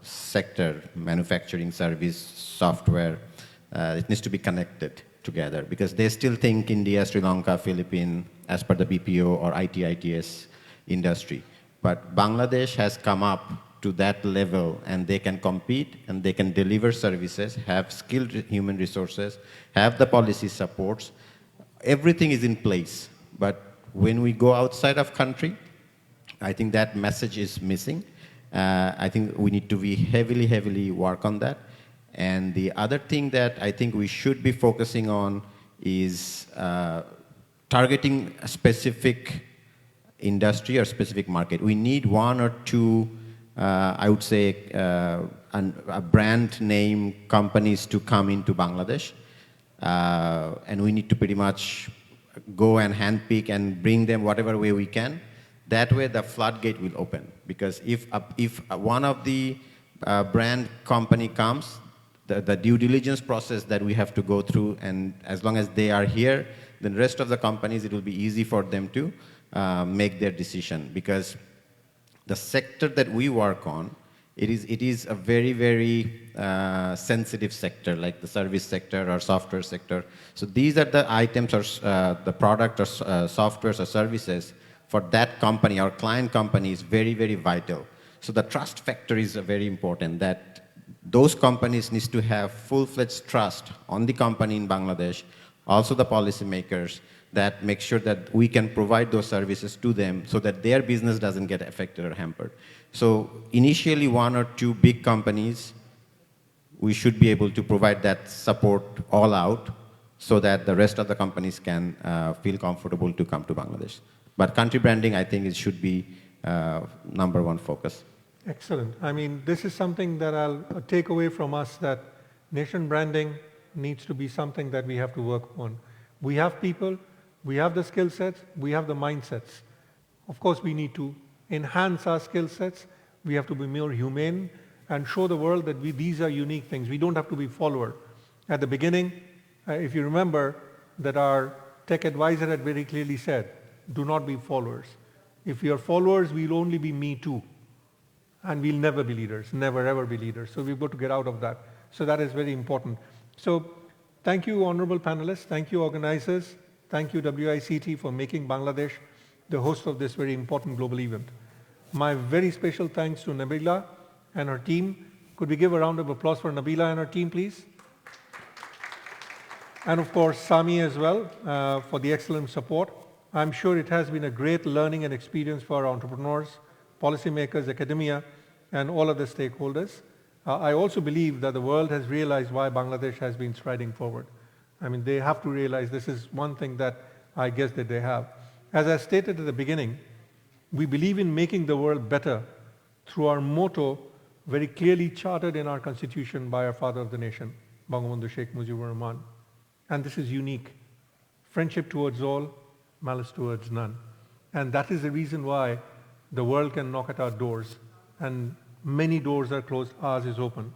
sector, manufacturing, service, software, it needs to be connected together, because they still think India, Sri Lanka, Philippines, as per the BPO or IT/ITS industry. But Bangladesh has come up to that level, and they can compete and they can deliver services, have skilled human resources, have the policy supports. Everything is in place. But when we go outside of country, I think that message is missing. I think we need to be heavily work on that. And the other thing that I think we should be focusing on is targeting a specific industry or specific market. We need one or two, I would say, a brand name companies to come into Bangladesh. And we need to pretty much go and handpick and bring them whatever way we can. That way the floodgate will open. Because if one of the brand company comes, the due diligence process that we have to go through, and as long as they are here, then the rest of the companies, it will be easy for them to make their decision. Because the sector that we work on, it is a very sensitive sector, like the service sector or software sector. So these are the items or the product or softwares or services for that company, our client company, is very vital. So the trust factor is very important, that those companies need to have full-fledged trust on the company in Bangladesh, also the policymakers, that make sure that we can provide those services to them so that their business doesn't get affected or hampered. So initially, one or two big companies, we should be able to provide that support all out so that the rest of the companies can feel comfortable to come to Bangladesh. But country branding, I think it should be number one focus. Excellent. I mean, this is something that I'll take away from us, that nation branding needs to be something that we have to work on. We have people, we have the skill sets, we have the mindsets. Of course, we need to enhance our skill sets. We have to be more humane and show the world that these are unique things. We don't have to be follower. At the beginning, if you remember, that our tech advisor had very clearly said, do not be followers. If we are followers, we'll only be me too. And we'll never be leaders, never ever be leaders. So we've got to get out of that. So that is very important. So thank you, honorable panelists. Thank you, organizers. Thank you, WICT, for making Bangladesh the host of this very important global event. My very special thanks to Nabila and her team. Could we give a round of applause for Nabila and her team, please? And of course, Sami as well, for the excellent support. I'm sure it has been a great learning and experience for our entrepreneurs, policymakers, academia, and all of the stakeholders. I also believe that the world has realized why Bangladesh has been striding forward. I mean, they have to realize this is one thing that I guess that they have. As I stated at the beginning, we believe in making the world better through our motto, very clearly chartered in our constitution by our father of the nation, Bangabandhu Sheikh Mujibur Rahman. And this is unique. Friendship towards all, malice towards none. And that is the reason why the world can knock at our doors, and many doors are closed, ours is open.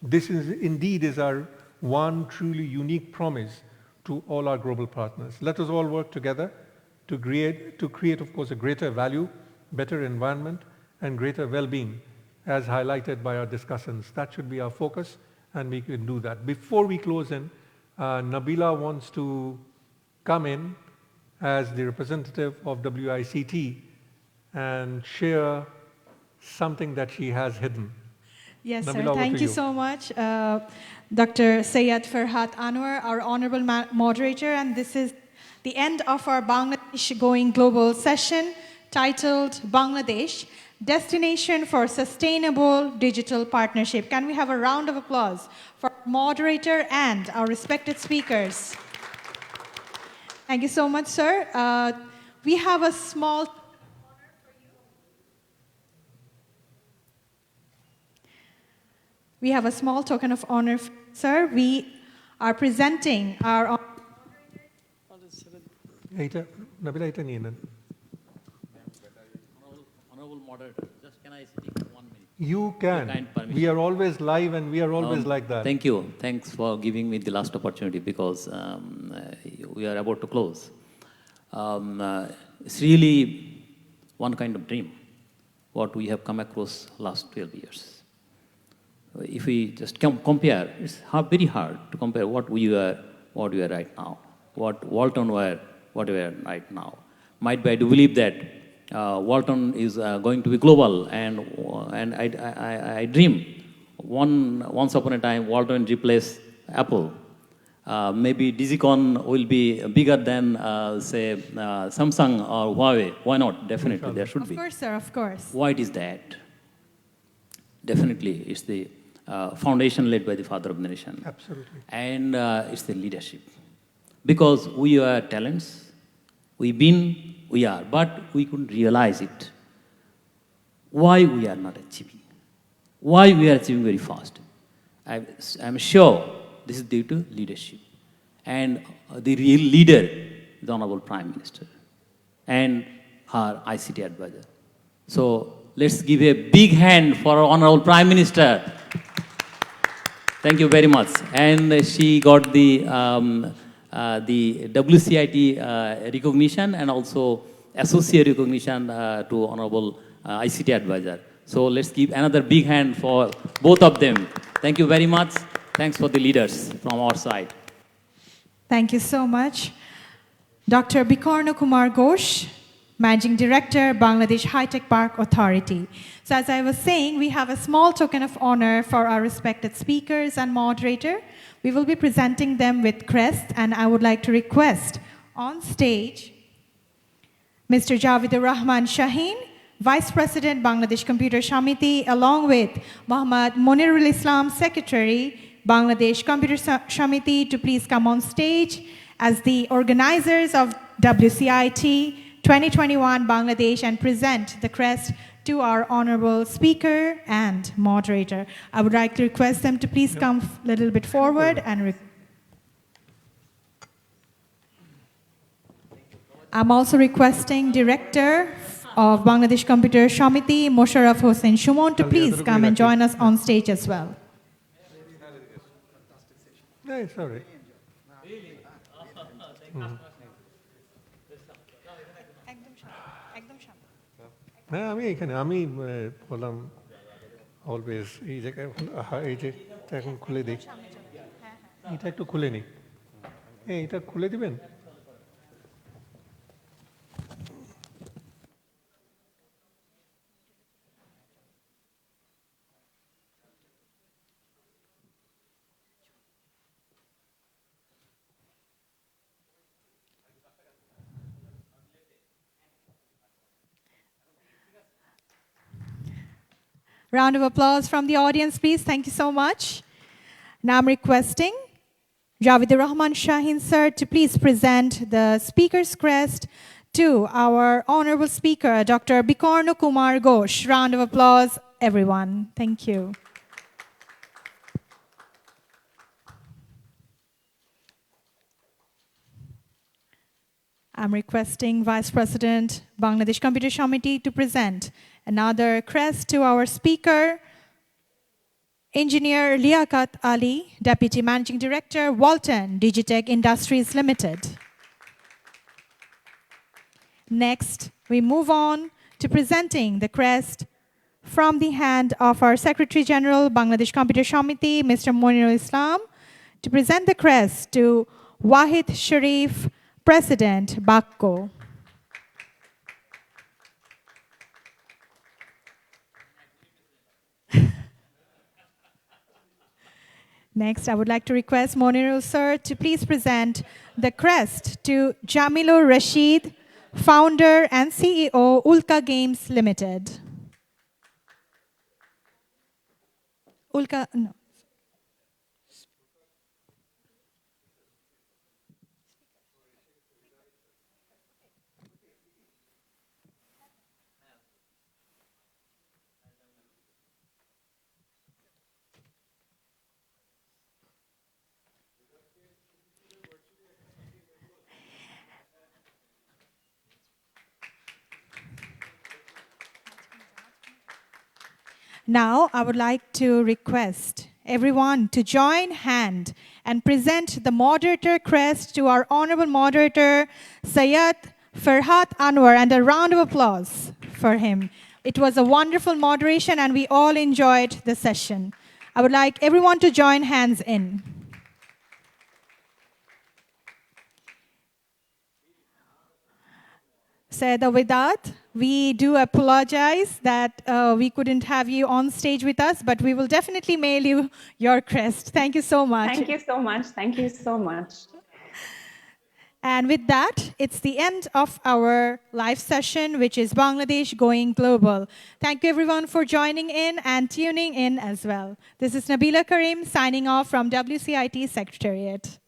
This is indeed is our one truly unique promise to all our global partners. Let us all work together to create, of course, a greater value, better environment, and greater well-being, as highlighted by our discussants. That should be our focus, and we can do that. Before we close in, Nabila wants to come in as the representative of WICT and share something that she has hidden. Yes, Nabila, sir. over Thank to you so much, Dr. Syed Farhat Anwar, our honorable moderator. And this is the end of our Bangladesh Going Global session titled Bangladesh, Destination for Sustainable Digital Partnership. Can we have a round of applause for our moderator and our respected speakers? Thank you so much, sir. We have a small token of honor, sir. We are presenting our Nabila, এটা নিয়ে নেন। Honorable moderator, just can I speak 1 minute? You can. We are always live and we are always like that. Thank you. Thanks for giving me the last opportunity because we are about to close. It's really one kind of dream, what we have come across last 12 years. If we just compare, it's very hard to compare what we are right now, what Walton were, what we are right now. Might be I do believe that Walton is going to be global, and I dream once upon a time Walton replace Apple. Maybe Digicon will be bigger than say Samsung or Huawei. Why not? Definitely there should be. Of course, sir. Of course. Why it is that? Definitely, it's the foundation led by the father of the nation. Absolutely. And it's the leadership. Because we are talents, we are, but we couldn't realize it. Why we are not achieving? Why we are achieving very fast? I'm sure this is due to leadership. And the real leader is the Honorable Prime Minister and her ICT advisor. So let's give a big hand for our Honorable Prime Minister. Thank you very much. And she got the WCIT recognition and also associate recognition to Honorable ICT advisor. So let's give another big hand for both of them. Thank you very much. Thanks for the leaders from our side. Thank you so much. Dr. Bikarna Kumar Ghosh, Managing Director, Bangladesh High-Tech Park Authority. So as I was saying, we have a small token of honor for our respected speakers and moderator. We will be presenting them with crest, and I would like to request on stage Mr. Javidur Rahman Shaheen, Vice President, Bangladesh Computer Shamiti, along with Muhammad Monirul Islam, Secretary, Bangladesh Computer Shamiti, to please come on stage as the organizers of WCIT 2021 Bangladesh and present the crest to our honorable speaker and moderator. I would like to request them to please come a little bit forward and I'm also requesting Director of Bangladesh Computer Shamiti, Mosharraf Hossain Shumon, to please come and join us on stage as well. No, sorry. না আমি এখানে আমি বললাম always এই জায়গায় এই যে এখন খুলে দিই এটা একটু খুলে নিই এটা খুলে দিবেন Round of applause from the audience, please. Thank you so much. Now I'm requesting Javidur Rahman Shaheen, sir, to please present the Speaker's Crest to our honorable speaker, Dr. Bikarna Kumar Ghosh. Round of applause, everyone. Thank you. I'm requesting Vice President, Bangladesh Computer Shamiti, to present another crest to our speaker, Engineer Liaquat Ali, Deputy Managing Director, Walton Digitech Industries Limited. Next, we move on to presenting the crest from the hand of our Secretary General, Bangladesh Computer Shamiti, Mr. Monirul Islam, to present the crest to Wahid Sharif, President Bakko. Next, I would like to request Monirul sir to please present the crest to Jamilur Rashid, founder and CEO, Ulka Games Limited. Ulka, no. Now, I would like to request everyone to join hand and present the moderator crest to our honorable moderator, Sayyid Farhat Anwar, and a round of applause for him. It was a wonderful moderation and we all enjoyed the session. I would like everyone to join hands in. Sayyida Vedat, we do apologize that we couldn't have you on stage with us, but we will definitely mail you your crest. Thank you so much. Thank you so much. Thank you so much. And with that, it's the end of our live session, which is Bangladesh Going Global. Thank you everyone for joining in and tuning in as well. This is Nabila Karim signing off from WCIT Secretariat.